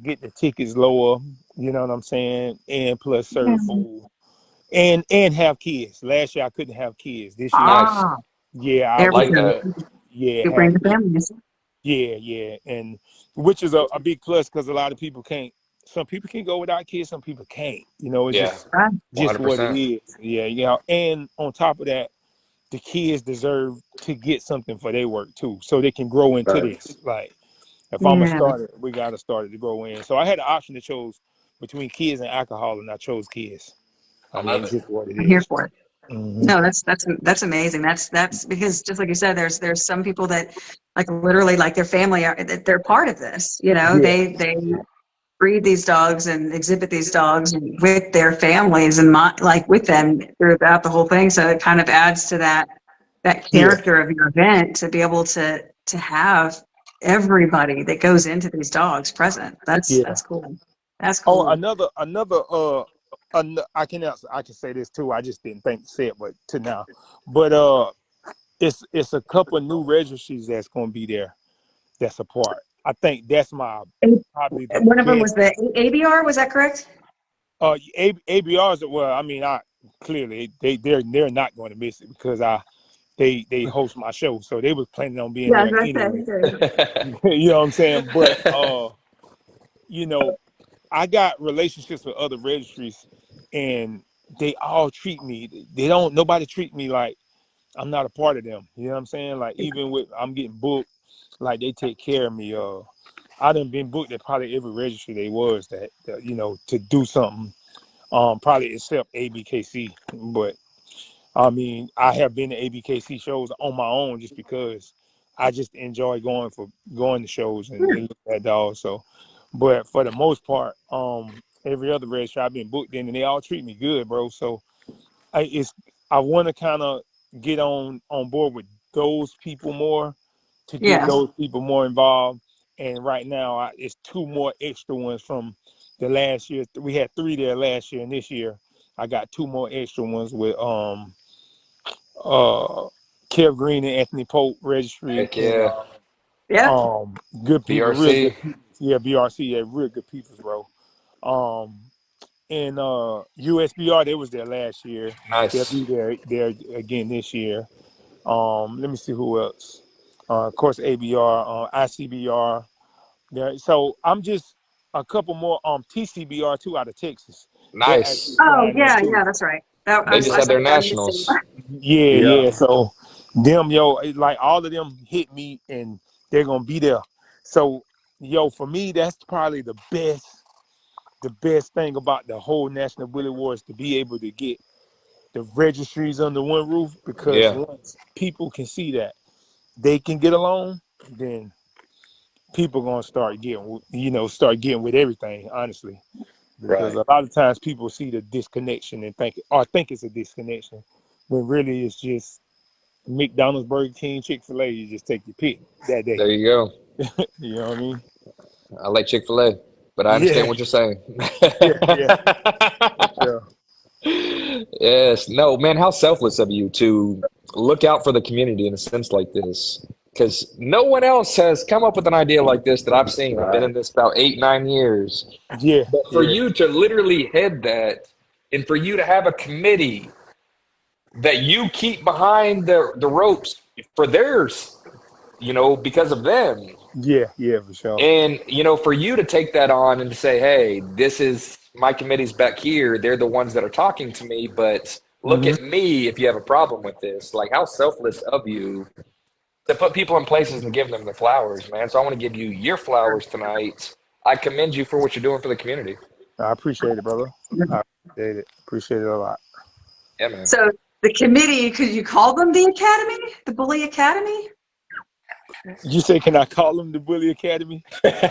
get the tickets lower. You know what I'm saying? And plus Yeah. serve food and have kids. Last year I couldn't have kids. This year, Nice. Ah, yeah, I there we was Like able. go. that. Yeah, You bring have the kids. families. Yeah, and which is a big plus because a lot of people can't. Some people can go without kids, some people can't. It's Yeah. Right. just what it 100%. is. Yeah. And on top of that, the kids deserve to get something for their work too, so they can grow into Right. this. Like if I'm a Yeah. starter, we gotta start it to grow in. So I had an option to choose between kids and alcohol, and I chose kids. I I mean, love it's it. just what it I'm here is. for it. Mm-hmm. No, that's amazing. That's because just like you said, there's some people that like literally like their family are they're part of this. Yeah, They breed these dogs and exhibit these dogs with their families and like with them throughout the whole thing. So it kind of adds to that yeah, character of your event to be able to have everybody that goes into these dogs present. yeah. That's cool. That's Oh, cool. I can say this too. I just didn't think to say it, but to now, but it's a couple of new registries that's going to be there. That's a part. I think that's my And probably the one of them best. was the ABR. Was that correct? ABRs. Well, I mean, I clearly they're not going to miss it because they host my show, so they was planning on being Yeah, there that's anyway. it. You know what I'm saying? But you know, I got relationships with other registries, and they all treat me. Nobody treat me like I'm not a part of them. You know what I'm saying? Like even with I'm getting booked, like they take care of me. I done been booked at probably every registry they was that to do something. Probably except ABKC, but I mean, I have been to ABKC shows on my own just because I just enjoy going to shows and looking at dogs. So, but for the most part, every other registry I've been booked in, and they all treat me good, bro. So I want to kind of get on board with those people more to get Yeah. those people more involved. And right now, it's two more extra ones from the last year. We had three there last year, and this year I got two more extra ones with uh Kev Green and Anthony Pope Registry Heck and yeah. Yeah. good people, real BRC. good people. Yeah, BRC, yeah, real good people, bro. Um and USBR, they was there last year. They'll Nice. be there again this year. Let me see who else. Of course, ABR, ICBR. There. So I'm just a couple more. TCBR too out of Texas. They're actually Nice. Oh, flying there yeah, too. yeah, that's right. That, They just I had saw their Dynasty. nationals. Yeah, Yeah. yeah. So like all of them hit me, and they're gonna be there. So for me, that's probably the best thing about the whole National Bully Wars to be able to get the registries under one roof because Yeah. once people can see that they can get along, then people gonna start getting with everything, honestly. Because Right. a lot of times people see the disconnection and think it's a disconnection, when really it's just McDonald's, Burger King, Chick-fil-A. You just take your pick that day. There you go. You know what I mean? I like Chick-fil-A, but I understand Yeah, what you're saying. yeah, for sure. Yes. No, man, how selfless of you to look out for the community in a sense like this. Because no one else has come up with an idea like this that I've seen. I've been Right. in this about 8, 9 years. Yeah, But for yeah, you to literally head that and for you to have a committee that you keep behind the ropes for theirs, you know, because of them. Yeah, yeah, for sure. And, you know, for you to take that on and to say, hey, this is my committee's back here. They're the ones that are talking to me, but look Hmm. at me if you have a problem with this. Like, how selfless of you to put people in places and give them the flowers, man. So I want to give you your flowers tonight. I commend you for what you're doing for the community. I appreciate it, brother. I appreciate it. Appreciate it a lot. Yeah, man. So the committee, could you call them the academy, the Bully Academy? You say, can I call them the Bully Academy?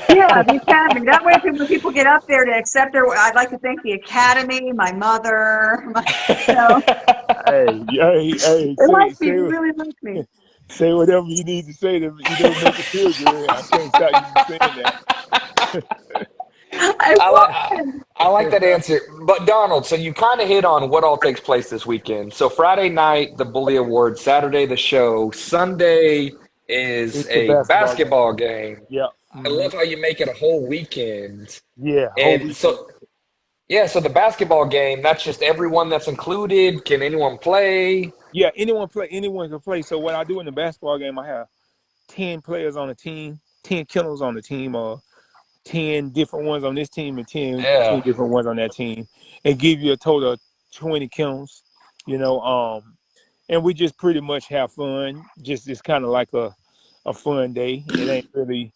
Yeah, the academy. That way, when people get up there to accept their, I'd like to thank the academy, my mother. You know, Hey, hey, they say, like me. say, They really like me. say whatever you need to say to, make it feel good. I can't stop you from saying I I like won. I like that answer. But Donald, so you kind of hit on what all takes place this weekend. So Friday night, the Bully Awards. Saturday, the show. Sunday is it's the a basketball game. basketball game. Yeah. I Hmm. love how you make it a whole weekend. Yeah, whole And weekend. so, yeah, so the basketball game, that's just everyone that's included. Can anyone play? Yeah, anyone can play. So what I do in the basketball game, I have 10 players on the team, 10 kennels on the team, 10 different ones on this team and 10 Yeah. different ones on that team, and give you a total of 20 kennels, you know. And we just pretty much have fun. Just it's kind of like a fun day. It ain't really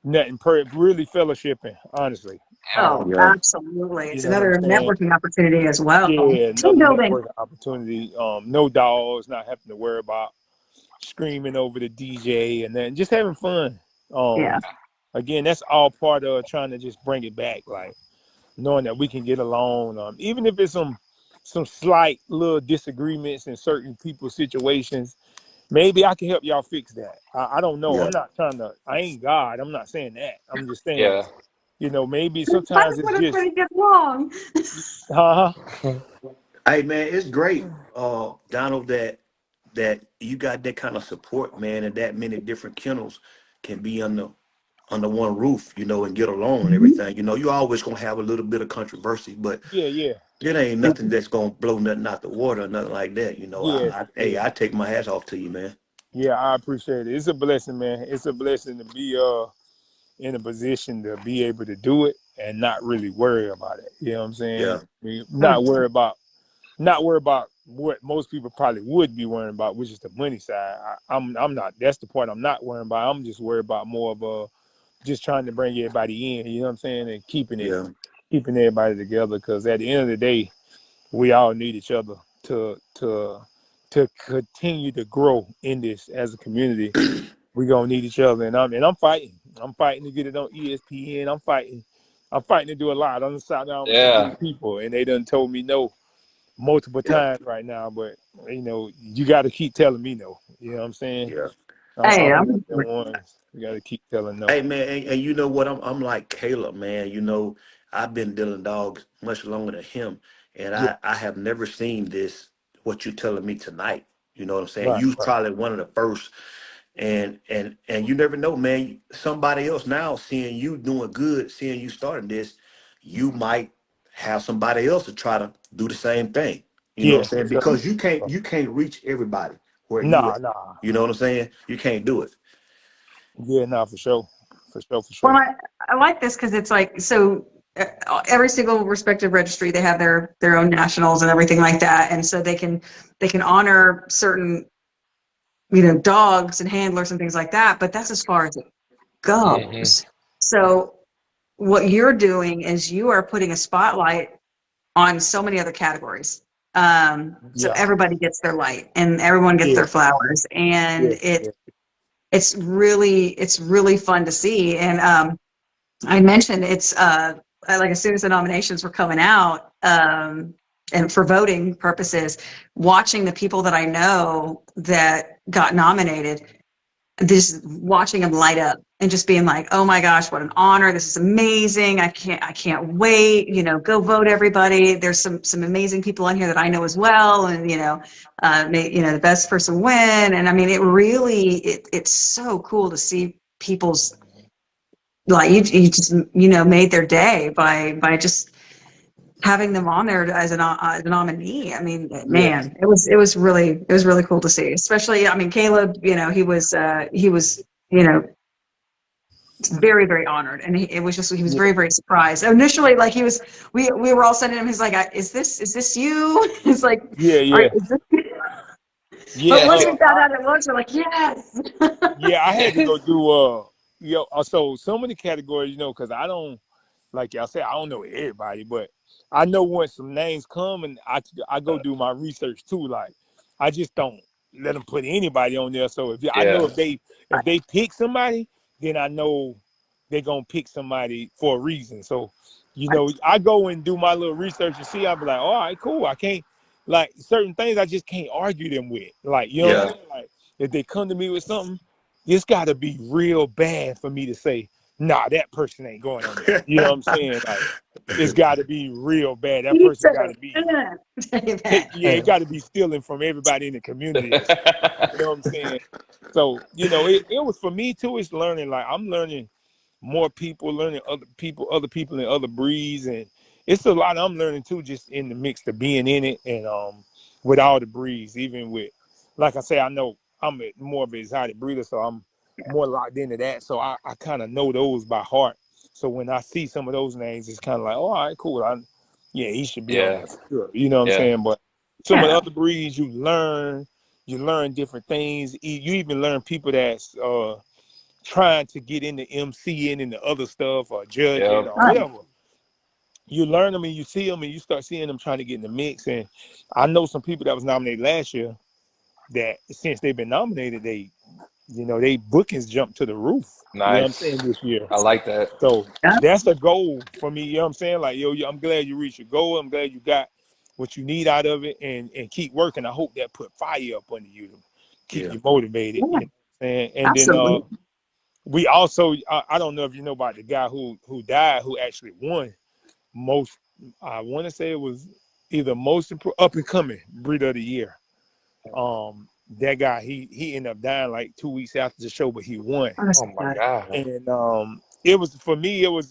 nothing really fellowshipping, honestly. Oh, Yeah. absolutely. You It's know what I'm another saying? networking opportunity as well. Yeah, Team another building. networking opportunity. No dogs, not having to worry about screaming over the DJ, and then just having fun. Yeah. Again, that's all part of trying to just bring it back, like knowing that we can get along, even if it's some slight little disagreements in certain people's situations. Maybe I can help y'all fix that. I don't know. Yeah. I'm not trying to. I ain't God. I'm not saying that. I'm just saying, Yeah. maybe I sometimes just it's want just, everybody to get along. huh? Hey man, it's great, Donald, that you got that kind of support, man, and that many different kennels can be under one roof, and get along and Mhm. everything. You always gonna have a little bit of controversy, but Yeah, yeah, it ain't it, nothing that's gonna blow nothing out the water or nothing like that. yeah, Hey, yeah, I take my hats off to you, man. yeah. I appreciate it. It's a blessing, man. It's a blessing to be in a position to be able to do it and not really worry about it. You know what I'm saying? Yeah, I mean, Oh, not worry about what most people probably would be worrying about, which is the money side. I'm not. That's the part I'm not worrying about. I'm just worried about more of just trying to bring everybody in. You know what I'm saying? And yeah, keeping everybody together. Because at the end of the day, we all need each other to continue to grow in this as a community. We gonna need each other, and I'm fighting. I'm fighting to get it on ESPN. I'm fighting. I'm fighting to do a lot. I'm sat down with some Yeah. big people, and they done told me no multiple yeah, times right now. But you got to keep telling me no. You know what I'm saying? yeah. hey, I'm one of the ones. You got to keep telling no. Hey man, and you know what? I'm like Caleb, man. I've been dealing dogs much longer than him, and Yeah. I have never seen this. What you telling me tonight? You know what I'm saying? Right. You was Right. probably one of the first, and you never know, man. Somebody else now seeing you doing good, seeing you starting this, you might have somebody else to try to do the same thing. You know what Yeah. I'm saying? For sure. Because you can't reach everybody where you Nah. at. Nah. You know what I'm saying? You can't do it. Yeah. Nah. For sure. For sure. For well, sure. I like this because it's like, so every single respective registry, they have their own nationals and everything like that. And so they can honor certain, dogs and handlers and things like that, but that's as far as it Hmm. goes. So what you're doing is you are putting a spotlight on so many other categories. So Yeah. everybody gets their light and everyone gets Yeah. their flowers, and Yeah. Yeah. it's really fun to see. And I mentioned it's like as soon as the nominations were coming out, and for voting purposes, watching the people that I know that got nominated, just watching them light up and just being like, oh my gosh, what an honor, this is amazing, I can't wait, go vote everybody. There's some amazing people on here that I know as well, and the best person win. And I mean, it's so cool to see people's, like, you just made their day by just having them on there as a nominee. I mean, Yeah. man, it was really cool to see. Especially, I mean, Caleb, you know, he was, you know, very, very honored, and it was just he was Yeah. very, very surprised. Initially, like we were all sending him. He's like, is this you? It's like, Yeah. are Yeah. is this you? But Yeah. once Yeah. we found out it was, we're like, yes. Yeah. I had to go do so some of the categories, because I don't, like y'all said, I don't know everybody, but I know when some names come and I go do my research too. Like I just don't let them put anybody on there. So I know Yeah. if they pick somebody, then I know they're gonna pick somebody for a reason. So I go and do my little research and see. I'll be like, all right, cool. I can't, like, certain things I just can't argue them with. Like, you know what I'm Yeah. saying? Like if they come to me with something, it's got to be real bad for me to say, nah, that person ain't going on there. You know what I'm saying? Like, it's got to be real bad. That He person said got to be it. it got to be stealing from everybody in the community or something. You know what I'm saying? So, it was for me too. It's learning. Like I'm learning more people, learning other people in other breeds, and it's a lot I'm learning too, just in the mix of being in it and with all the breeds, even with, like I say, I know I'm more of an exotic breeder, so I'm more locked into that. So I kind of know those by heart. So when I see some of those names, it's kind of like, oh, all right, cool. Yeah, he should be on Yeah. there for sure. You know what I'm Yeah. saying? But some of the Yeah. other breeds, you learn different things. You even learn people that's trying to get into MCing and the other stuff or judging Yep. or Right. whatever. You learn them and you see them and you start seeing them trying to get in the mix. And I know some people that was nominated last year that since they've been nominated, they bookings jumped to the roof. You know what I'm Nice. saying, this year. I like that. So Yeah. that's a goal for me. You know what I'm saying? Like, yo, I'm glad you reached your goal. I'm glad you got what you need out of it and keep working. I hope that put fire up under you to keep Yeah. you motivated. Yeah. You know what I'm saying? And then Absolutely. we also, I don't know if you know about the guy who died, who actually won most, I want to say it was either most up and coming breeder of the year. That guy, he ended up dying like 2 weeks after the show, but he won. Oh, that's Oh my good. God. And it was, for me, it was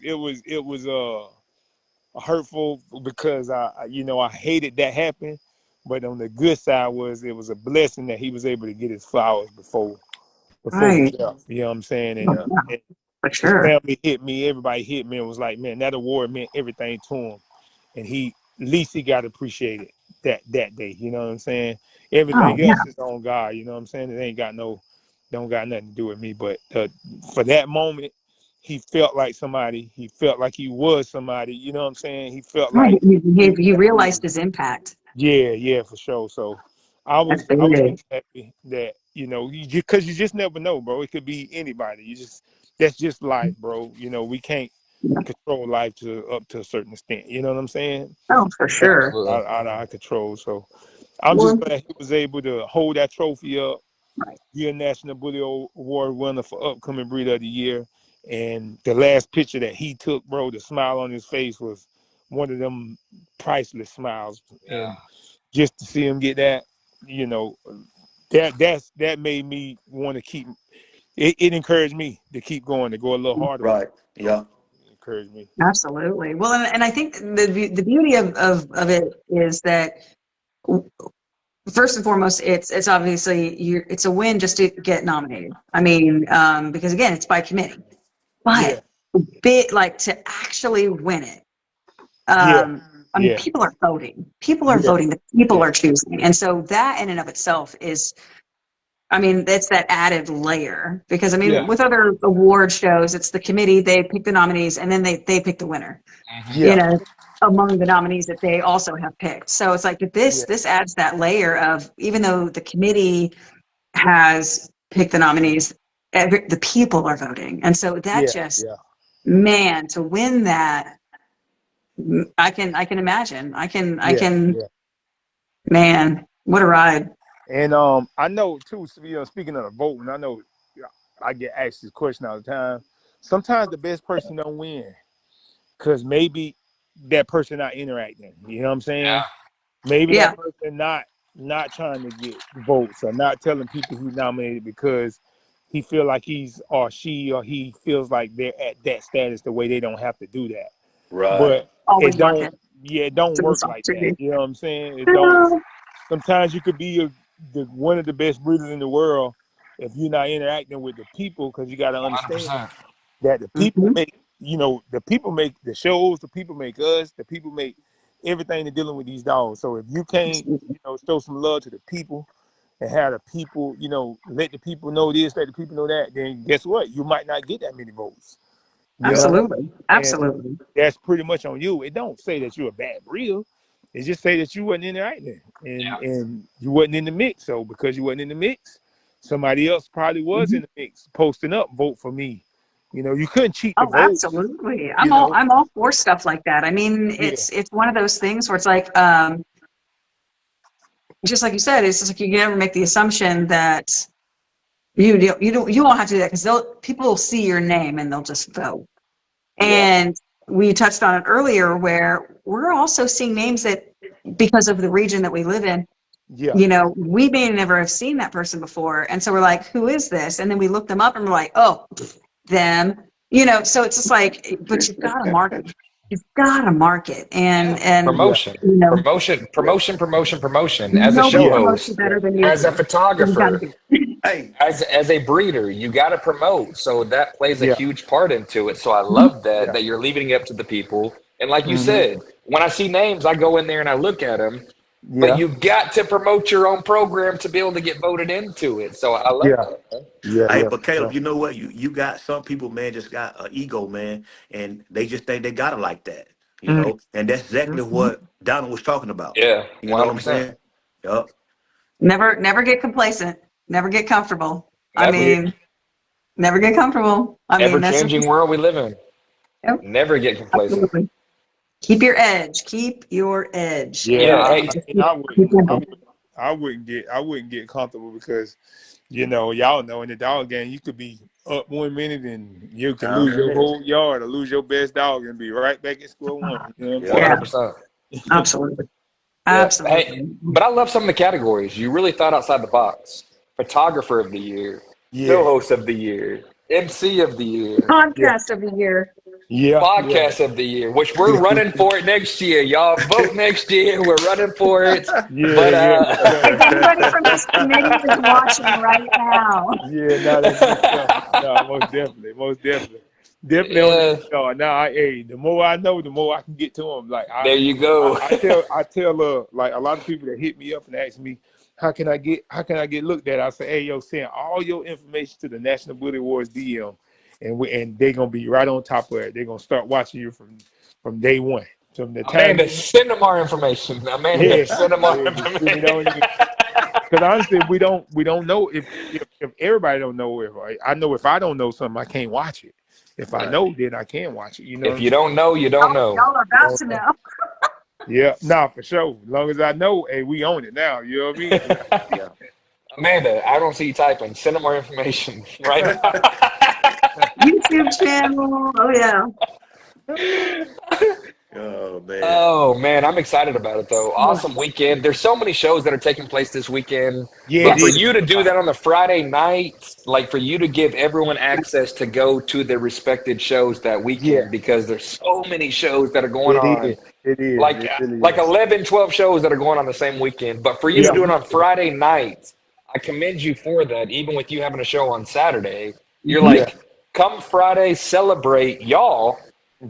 hurtful because I hated that happened, but on the good side it was a blessing that he was able to get his flowers before he Right. left. You know what I'm saying? Oh, And yeah, for his sure. family hit me, everybody hit me, and was like, man, that award meant everything to him, and at least he got appreciated that day. You know what I'm saying? Oh, Everything yeah. else is on God. You know what I'm saying? It ain't got don't got nothing to do with me. But for that moment, he felt like somebody. He felt like he was somebody. You know what I'm saying? He felt Right. like He realized his impact. yeah, for sure. So That's I was big. just happy that because you just never know, bro. It could be anybody. That's just life, bro. We can't Yeah. control life up to a certain extent. You know what I'm saying? Oh, for That's sure. Absolutely. out of our control. So I'm just Well, glad he was able to hold that trophy up, right. be a National Bully Award winner for upcoming breeder of the year. And the last picture that he took, bro, the smile on his face was one of them priceless smiles. Yeah. And just to see him get that, you know, that made me want to keep it encouraged me to keep going, to go a little harder with it. Right. So Yeah. it encouraged me. Absolutely. Well, and I think the beauty of it is that first and foremost, it's obviously it's a win just to get nominated. I mean, because again, it's by committee, Yeah, but bit like to actually win it. yeah, I mean, yeah, people are voting. People are yeah, voting. The people yeah, are choosing, and so that in and of itself is, I mean, it's that added layer. Because I mean, yeah, with other award shows, it's the committee, they pick the nominees, and then they pick the winner. Mhm. You yeah, know, among the nominees that they also have picked. So it's like yeah, this adds that layer of, even though the committee has picked the nominees, the people are voting, and so that yeah, just, yeah, man, to win that, I can imagine. I yeah, can, yeah. man, what a ride. And I know too. Speaking of the voting, I know I get asked this question all the time. Sometimes the best person don't win because maybe that person not interacting. You know what I'm saying? Yeah. Maybe Yeah. that person not trying to get votes or not telling people he nominated because he feel like he feels like they're at that status the way they don't have to do that. Right. But it Always don't market. yeah, it don't to work this like that. opportunity. You know what I'm saying? It don't. Sometimes you could be one of the best breeders in the world if you're not interacting with the people, because you got to understand 100%. that the people Mhm. make, the people make the shows, the people make us, the people make everything to dealing with these dogs. So if you can't, Absolutely. show some love to the people and have the people, let the people know this, let the people know that, then guess what? You might not get that many votes. You know, Absolutely. and Absolutely. that's pretty much on you. It don't say that you're a bad breeder. It just say that you wasn't in there, and you wasn't in the mix. So because you wasn't in the mix, somebody else probably was Mhm. in the mix, posting up, vote for me. You couldn't cheat the Oh, votes. absolutely. You know, I'm all for stuff like that. I mean, yeah, it's one of those things where it's like, just like you said, it's just like you never make the assumption that you won't have to do that because people will see your name and they'll just vote. yeah, And we touched on it earlier where we're also seeing names that because of the region that we live in, yeah, we may never have seen that person before. And so we're like, who is this? And then we look them up and we're like, oh, them, so it's just like, but you've got to market. You've got to market. Yeah. And, yeah, Promotion, you know, promotion, yeah, promotion, promotion, promotion. As a show nobody yeah, promotes you host, better than you as a do. So you got to photographer, do it. Hey, as a breeder, you got to promote. So that plays a yeah, huge part into it. So I love yeah, that you're leaving it up to the people. And like you hmm, said, when I see names, I go in there and I look at them. But yeah, you got to promote your own program to be able to get voted into it. So I love yeah, that, man. yeah, hey, yeah, but for Caleb, sure. you know what? You got some people, man, just got an ego, man, and they just think they got it like that, Mm, and that's exactly Mhm. what Donald was talking about. Yeah, You know what I'm 100%. saying? Yup. Never get complacent. Never get comfortable. I Never. yeah, mean, never get comfortable. I Ever mean, that's changing just, world we live in. yep, Never get complacent. absolutely. Keep your edge. Keep your edge. yeah. Yeah. And Hey, just I keep wouldn't, moving. I wouldn't get comfortable because y'all know in the dog game you could be up 1 minute and you can lose your Yeah. whole yard or lose your best dog and be right back at square one. You know what I'm Yeah. Yeah, saying? 100%. absolutely. Yeah. Hey, Absolutely. but I love some of the categories. You really thought outside the box. Photographer of the year, show Yeah, host of the year, MC of the year, yeah, Podcast of the year. yeah, yeah, podcast of the year, which we're running for it next year. Y'all vote next year. We're running for it. yeah, But yeah, for sure. If anybody from this committee is watching right now, Yeah, no, that's good stuff. No, most definitely, definitely on the yeah, radar. Now, the more I know, the more I can get to them. Like there you go. I tell, like a lot of people that hit me up and ask me, how can I get looked at? I say, hey, yo, send all your information to the National Bully Awards DM, and they're gonna be right on top of it. They're gonna start watching you from day one, from the time Amanda, you, send them our information. Amanda, yeah, send them our yeah, just send it information. on. Because honestly, we don't know if everybody don't know. If I know, if I don't know something, I can't watch it. If I Right. know, then I can watch it. You know what If I'm you saying? don't know, you don't know. y'all are You about don't to know. know. Yeah, nah, for sure. As long as I know, hey, we own it now. You know what I mean? Yeah. Amanda, I don't see you typing. Send them our information right YouTube channel. Oh yeah. Oh man. Oh man, I'm excited about it though. Awesome weekend. There's so many shows that are taking place this weekend. Yeah, But it for is. you to do that on the Friday night, like for you to give everyone access to go to their respected shows that Yeah, weekend, because there's so many shows that are going it on, is. It is. like It really like is. 11, 12 shows that are going on the same weekend. But for you to Yeah, do it on Friday night, I commend you for that. Even with you having a show on Saturday, you're Mhm. yeah, like, come Friday, celebrate y'all.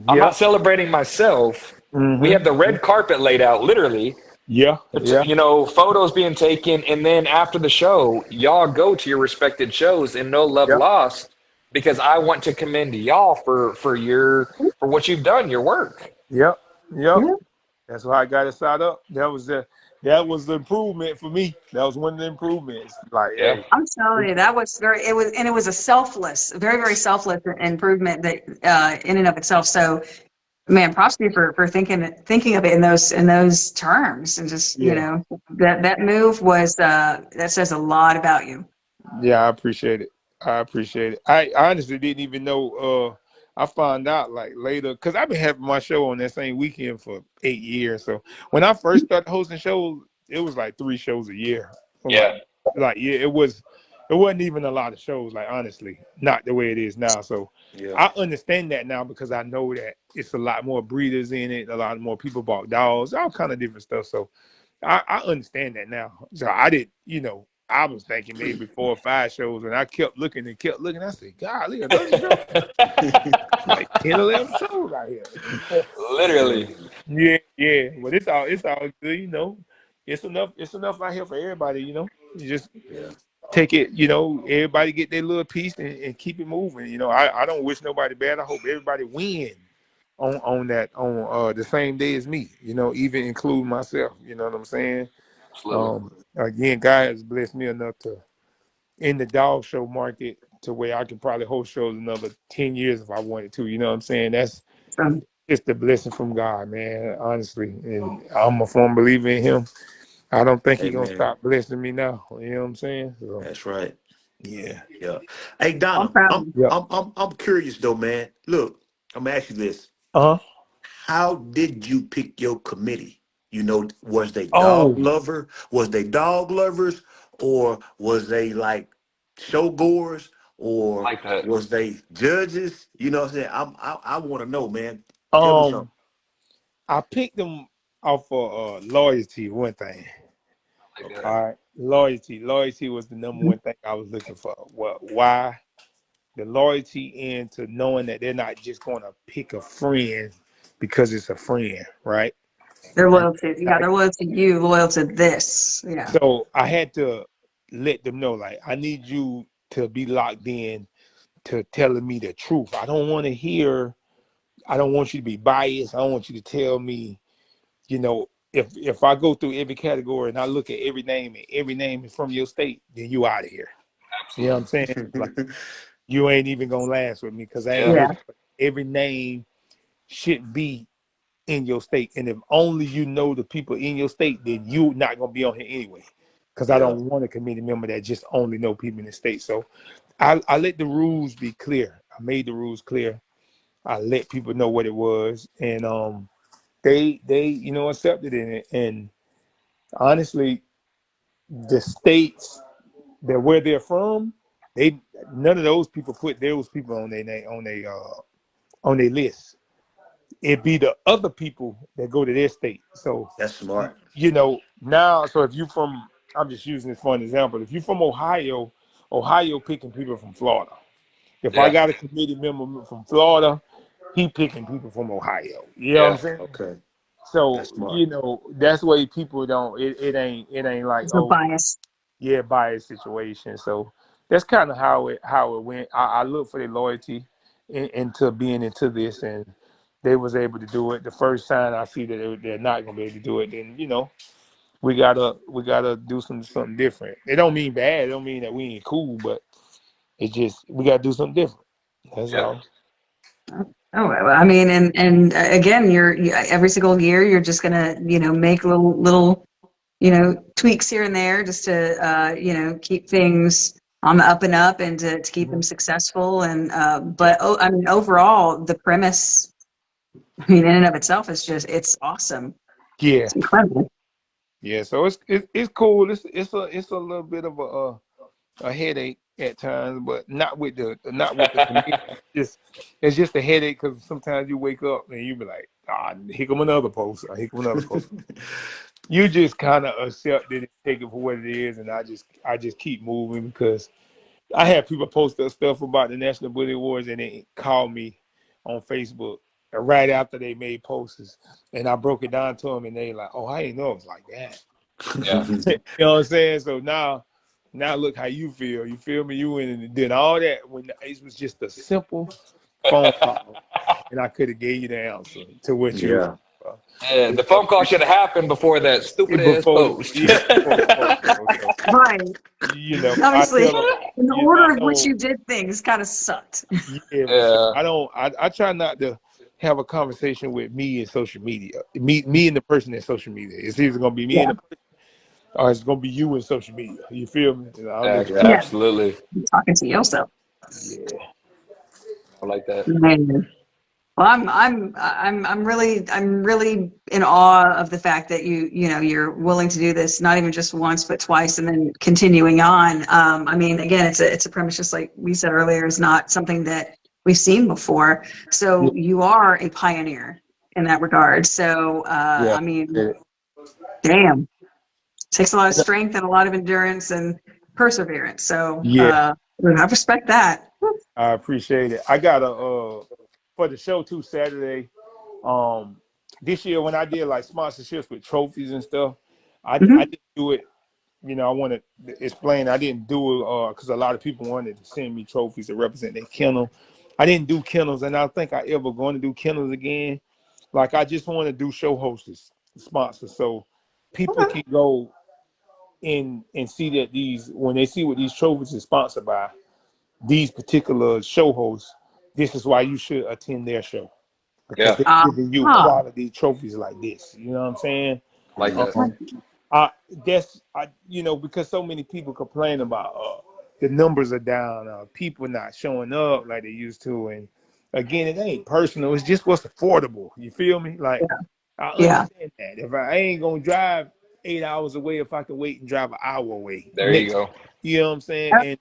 I'm yeah. not celebrating myself. We have the Mm-hmm. red carpet laid out, literally. Yeah, yeah, Photos being taken, and then after the show, y'all go to your respected shows, and no love yeah, lost, because I want to commend y'all for what you've done, your work. yeah, yeah. Yeah. That's why I got it set up. That was the improvement for me. That was one of the improvements. Like, Yeah, hey, I'm telling you, that was it was a selfless, very, very selfless improvement that in and of itself. So man, props to you for thinking of it in those terms. And just, yeah. that move was that says a lot about you. Yeah, I appreciate it. I appreciate it. I honestly didn't even know. I found out like later because I've been having my show on that same weekend for 8 years. So when I first started hosting shows, it was like 3 shows a year. I'm yeah, like yeah, it was There wasn't even a lot of shows, like honestly, not the way it is now. So Yeah. I understand that now because I know that it's a lot more breeders in it, a lot more people bought dogs, all kind of different stuff. So I understand that now. So I did, I was thinking maybe 4 or 5 shows, and I kept looking and kept looking. I said, golly, another show? Like 10, 11 shows out here. Literally. Yeah. But it's all good. It's enough out here for everybody. You just Yeah. take it. Everybody get their little piece and keep it moving. I don't wish nobody bad. I hope everybody win on the same day as me. Even include myself. You know what I'm saying? Absolutely. Again, God has blessed me enough to in the dog show market to where I can probably host shows another 10 years if I wanted to. You know what I'm saying? That's So, just a blessing from God, man, honestly. And I'm a firm believer in him. I don't think he's gonna Amen. stop blessing me now. You know what I'm saying? So That's right. yeah. Yeah. Hey I'm Donna, proud of I'm you. Yeah. I'm I'm I'm curious though, man. Look, I'm gonna ask you this. Uh-huh. How did you pick your committee? Was they dog Oh, lover? Was they dog lovers, or was they like show goers, or Like that. was they judges? You know what I'm saying? I want to know, man. Tell me something. um, I picked them off for loyalty, one thing. Like Okay. that. All right. Loyalty was the number one thing I was looking for. Why? The loyalty into knowing that they're not just going to pick a friend because it's a friend, right? They're And loyal to, yeah, they're loyal to you, loyal to this. Yeah. so I had to let them know, like, I need you to be locked in to telling me the truth. I don't want you to be biased. I don't want you to tell me, if I go through every category and I look at every name and every name is from your state, then you out of here. You know what I'm Absolutely. saying? Like, you ain't even gonna last with me because I ain't Yeah. Yeah. looking for every name should be in your state. And if only you know the people in your state, then you not gonna be on here anyway. Because I Yeah. don't want a committee member that just only know people in the state. So I let the rules be clear. I made the rules clear. I let people know what it was. And they accepted it. And honestly, the states that where they're from, they none of those people put those people on their name on their list. It'd be the other people that go to their state. So, That's smart. now, so if you from, I'm just using this for an example. If you're from Ohio, Ohio picking people from Florida. If I Yeah. got a committee member from Florida, he picking people from Ohio. You know what I'm Yeah. saying? Okay. So, That's smart. that's why people don't, it ain't like, There's no oh, bias. yeah, bias situation. So that's kind of how it went. I look for their loyalty into being into this, and they was able to do it. The first sign I see that they're not gonna be able to do it, then we gotta do something different. It don't mean bad. It don't mean that we ain't cool, but it just we gotta do something different. That's Yeah. all. Oh, well, I mean, and again, every single year you're just gonna, make little, tweaks here and there just to, keep things on the up and up and to keep them successful. And Yeah. but I mean, overall, the premise, I mean, in and of itself is it's awesome. Yeah. It's incredible. Yeah. So it's cool. It's a little bit of a headache at times, but not with the community. It's just a headache because sometimes you wake up and you be like, here come another post, or here come another post. You just kind of accept it and take it for what it is, and I just keep moving because I had people post their stuff about the National Bully Awards and they call me on Facebook right after they made posts, and I broke it down to them, and they like, oh, I didn't know it was like that. Yeah. You know what I'm saying? So now look how you feel. You feel me? You went and did all that when it was just a simple phone call, and I could have gave you the answer to what you. Yeah. Yeah. The phone call should have happened before that stupid ass Before the post. before the post. So, Right. I Obviously, tell them, in the I order of which don't. you did things kind of sucked. Yeah, for sure. Yeah. I don't. I try not to have a conversation with me and social media. Me and the person in social media. It's either gonna be me Yeah. and the person, or it's gonna be you in social media. You feel me? I'll Yeah. just Yeah. Absolutely. You're talking to yourself. yeah. I like that. Man. Well, I'm really in awe of the fact that you're willing to do this, not even just once, but twice, and then continuing on. I mean, again, it's a premise, just like we said earlier, is not something that we've seen before. Yeah, So you are a pioneer in that regard. So, yeah, I mean, yeah. damn, takes a lot of strength and a lot of endurance and perseverance. So, Yeah, I respect that. I appreciate it. I got a for the show too Saturday. This year when I did like sponsorships with trophies and stuff, I Hmm. didn't do it. You know, I want to explain. I didn't do it because a lot of people wanted to send me trophies to represent their kennel. I didn't do kennels, and I don't think I ever going to do kennels again. Like I just want to do show hosts, sponsors, so people Okay. can go in and see that these when they see what these trophies is sponsored by these particular show hosts. This is why you should attend their show because Yeah, they're giving you Huh. quality trophies like this. You know what I'm saying? like that. Um, because so many people complain about the numbers are down, people not showing up like they used to, and again, it ain't personal. It's just what's affordable. You feel me? Like I Yeah. understand that if I ain't gonna drive 8 hours away, if I can wait and drive an hour away There you next, go. you know what I'm saying? And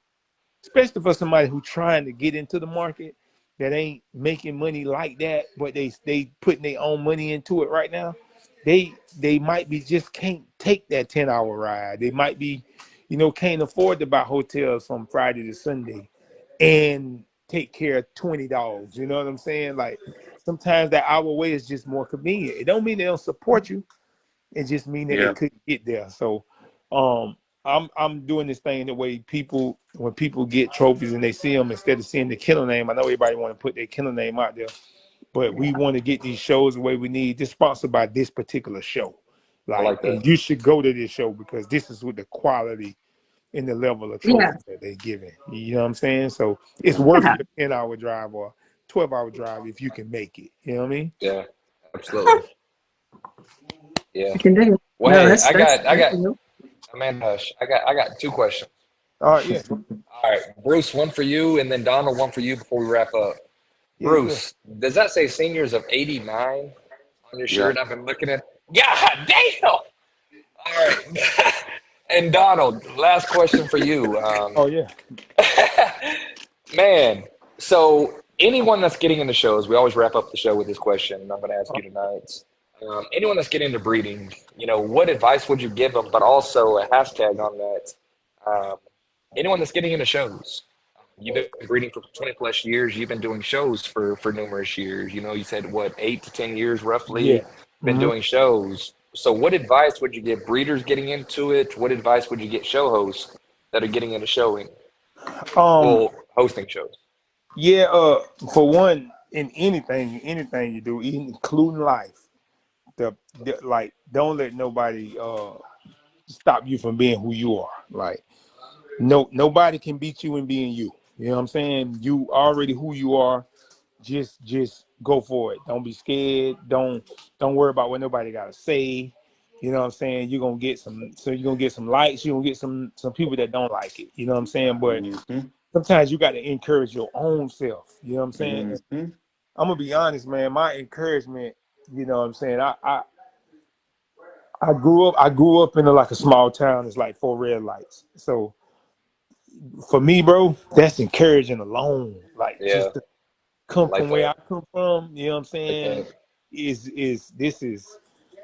especially for somebody who trying to get into the market that ain't making money like that, but they putting their own money into it right now. They might be just can't take that 10-hour ride. They might be, can't afford to buy hotels from Friday to Sunday and take care of 20 dogs. You know what I'm saying? Like sometimes that hour away is just more convenient. It don't mean they don't support you. It just mean that they Yeah. couldn't get there. So I'm doing this thing the way when people get trophies and they see them instead of seeing the kennel name. I know everybody want to put their kennel name out there, but we want to get these shows the way we need. This sponsored by this particular show, I like, like that. and you should go to this show because this is with the quality and the level of Yeah. trophies that they're giving. You know what I'm saying? So it's worth Yeah. your 10-hour drive or 12-hour drive if you can make it. You know what I mean? Yeah, absolutely. Yeah. I can do. Well, No, hey, that's Amanda. I got two questions. All right, yeah, All right, Bruce, one for you, and then Donald, one for you before we wrap up. yeah, good. Bruce, does that say seniors of '89 on your Yeah. shirt? I've been looking at. God damn! All right. And Donald, last question for you. Oh yeah, Man, so anyone that's getting into shows, we always wrap up the show with this question, and I'm going to ask you tonight. Anyone that's getting into breeding, what advice would you give them? But also a hashtag on that. Um, anyone that's getting into shows, you've been breeding for 20 plus years. You've been doing shows for numerous years. You said what, 8 to 10 years yeah. roughly. Been Mm-hmm. doing shows. So, what advice would you give breeders getting into it? What advice would you get show hosts that are getting into showing? Um, Well, hosting shows. yeah, for one, in anything you do, even including life, like don't let nobody stop you from being who you are. Like nobody can beat you in being you. You know what I'm saying? You already who you are. Just go for it. Don't be scared. Don't worry about what nobody gotta say. You know what I'm saying? You're gonna get some likes, you're gonna get some people that don't like it. You know what I'm saying? But Mm-hmm. sometimes you got to encourage your own self. You know what I'm saying? And Mm-hmm. I'm gonna be honest, man. My encouragement, you know what I'm saying. I grew up in like a small town. It's like 4 red lights. So for me, bro, that's encouraging alone. Like Yeah, just to come like from where that. I come from. You know what I'm Like saying? that.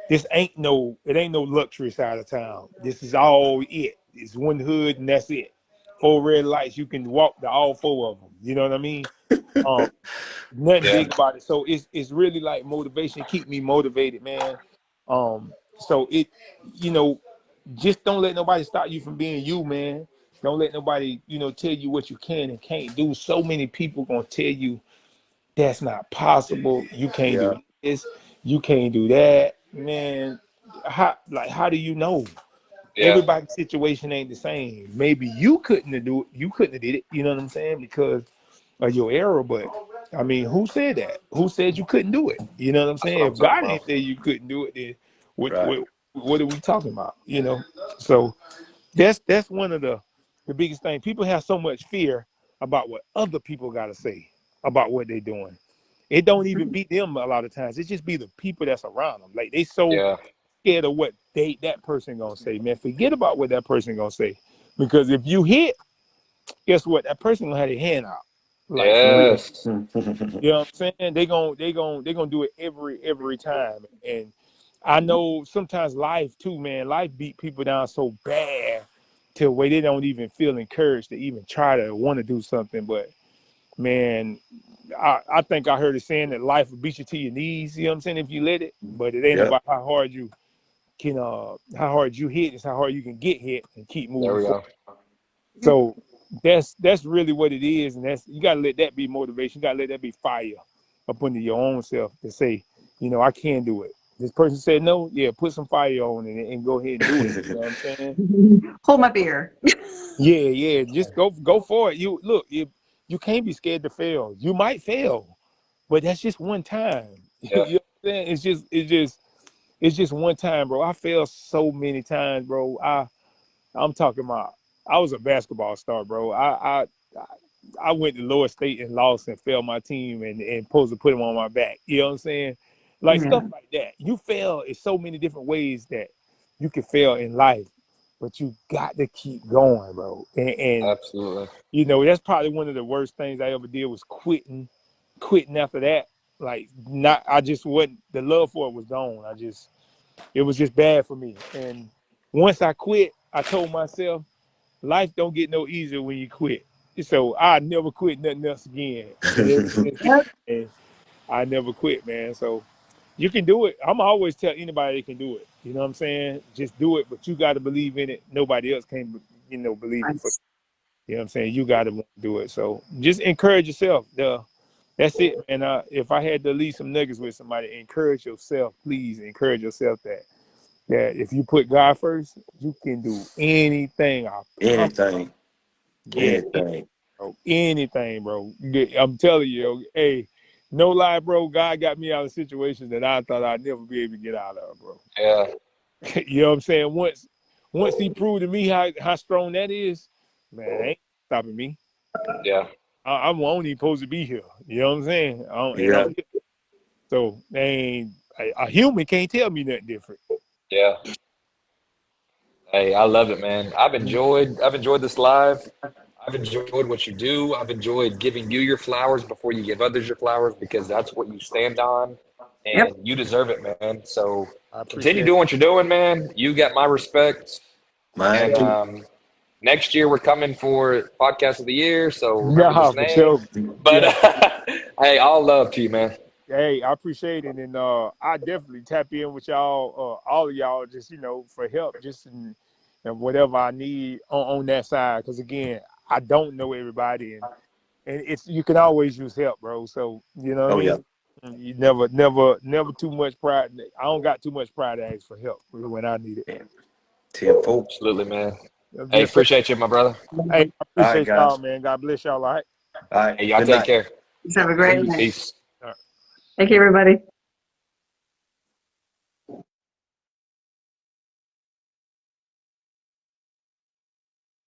This ain't no luxury side of town. This is all it. It's one hood and that's it. 4 red lights. You can walk to all four of them. You know what I mean? Um, Nothing Yeah, big about it. So it's really like motivation, keep me motivated, man. So you know, just don't let nobody stop you from being you, man. Don't let nobody, tell you what you can and can't do. So many people gonna tell you that's not possible. You can't Yeah. do this, you can't do that. Man, how do you know? yeah, Everybody's situation ain't the same. Maybe you couldn't have you couldn't have did it, you know what I'm saying? Because of your error, but I mean, who said that? Who said you couldn't do it? You know what I'm that's saying? what I'm If talking God about. ain't say you couldn't do it, then what Right. what what are we talking about? So that's one of the biggest things. People have so much fear about what other people gotta say about what they're doing. it don't even be them a lot of times. It just be the people that's around them. Like they so Yeah. scared of what that person gonna say, man. Forget about what that person gonna say. Because if you hit, guess what? That person gonna have their hand out. Like for real. Yes. You know what I'm saying? They gonna do it every time. And I know sometimes life too, man. Life beat people down so bad to where they don't even feel encouraged to even try to want to do something. But man, I think I heard it saying that life will beat you to your knees, you know what I'm saying, if you let it. But it ain't Yep. about how hard you can how hard you hit, it's how hard you can get hit and keep There moving we forward. go. So that's really what it is, and that's you gotta let that be motivation. You gotta let that be fire up under your own self to say, you know, I can do it. This person said no, yeah, put some fire on it and go ahead and do it. You know what I'm saying? Hold my beer. Yeah, just go for it. You look, you can't be scared to fail. You might fail, but that's just one time. Yeah. You know what I'm saying? It's just one time, bro. I failed so many times, bro. I'm talking about I was a basketball star, bro. I went to lower state and lost and failed my team and supposed to put them on my back. You know what I'm saying? Like Yeah. stuff like that. You fail in so many different ways that you can fail in life, but you got to keep going, bro. And Absolutely. you know, that's probably one of the worst things I ever did was quitting after that. Like not I just wasn't the love for it was gone. It was just bad for me. And once I quit, I told myself, life don't get no easier when you quit. So I never quit nothing else again. Yep. And I never quit, man. So you can do it. I'm always tell anybody they can do it. You know what I'm saying? Just do it, but you got to believe in it. Nobody else can, believe it for you. Nice. You know what I'm saying? You got to do it. So just encourage yourself. That's it, man. If I had to leave some nuggets with somebody, encourage yourself. Please encourage yourself that if you put God first, you can do anything. I promise. Anything. Yeah, Anything. bro. Anything, bro. I'm telling you, hey, no lie, bro. God got me out of situations that I thought I'd never be able to get out of, bro. Yeah. You know what I'm saying? Once he proved to me how strong that is, man, ain't stopping me. Yeah. I'm only supposed to be here. You know what I'm saying? Yeah. So a human can't tell me nothing different. Yeah. Hey, I love it, man. I've enjoyed this live. I've enjoyed what you do. I've enjoyed giving you your flowers before you give others your flowers because that's what you stand on Yep. and you deserve it, man. So I continue appreciate it. doing what you're doing, man. You got my respect. Mine And too. next year we're coming for podcast of the year, so remember Nah, this for name. sure. But Yeah. hey, all love to you, man. Hey, I appreciate it, and I definitely tap in with y'all, all of y'all, just for help, just and whatever I need on that side. Because again, I don't know everybody, and it's you can always use help, bro. So you know what I Oh yeah. mean. You never too much pride. I don't got too much pride to ask for help when I need it. 10-4. Absolutely, man. Hey, Yes, sir. appreciate you, my brother. Hey, I All right, appreciate y'all, guys. man. God bless y'all. All right. All right. Hey, y'all Good take night. care. Have a great Peace. night. Peace. All right. Thank you, everybody.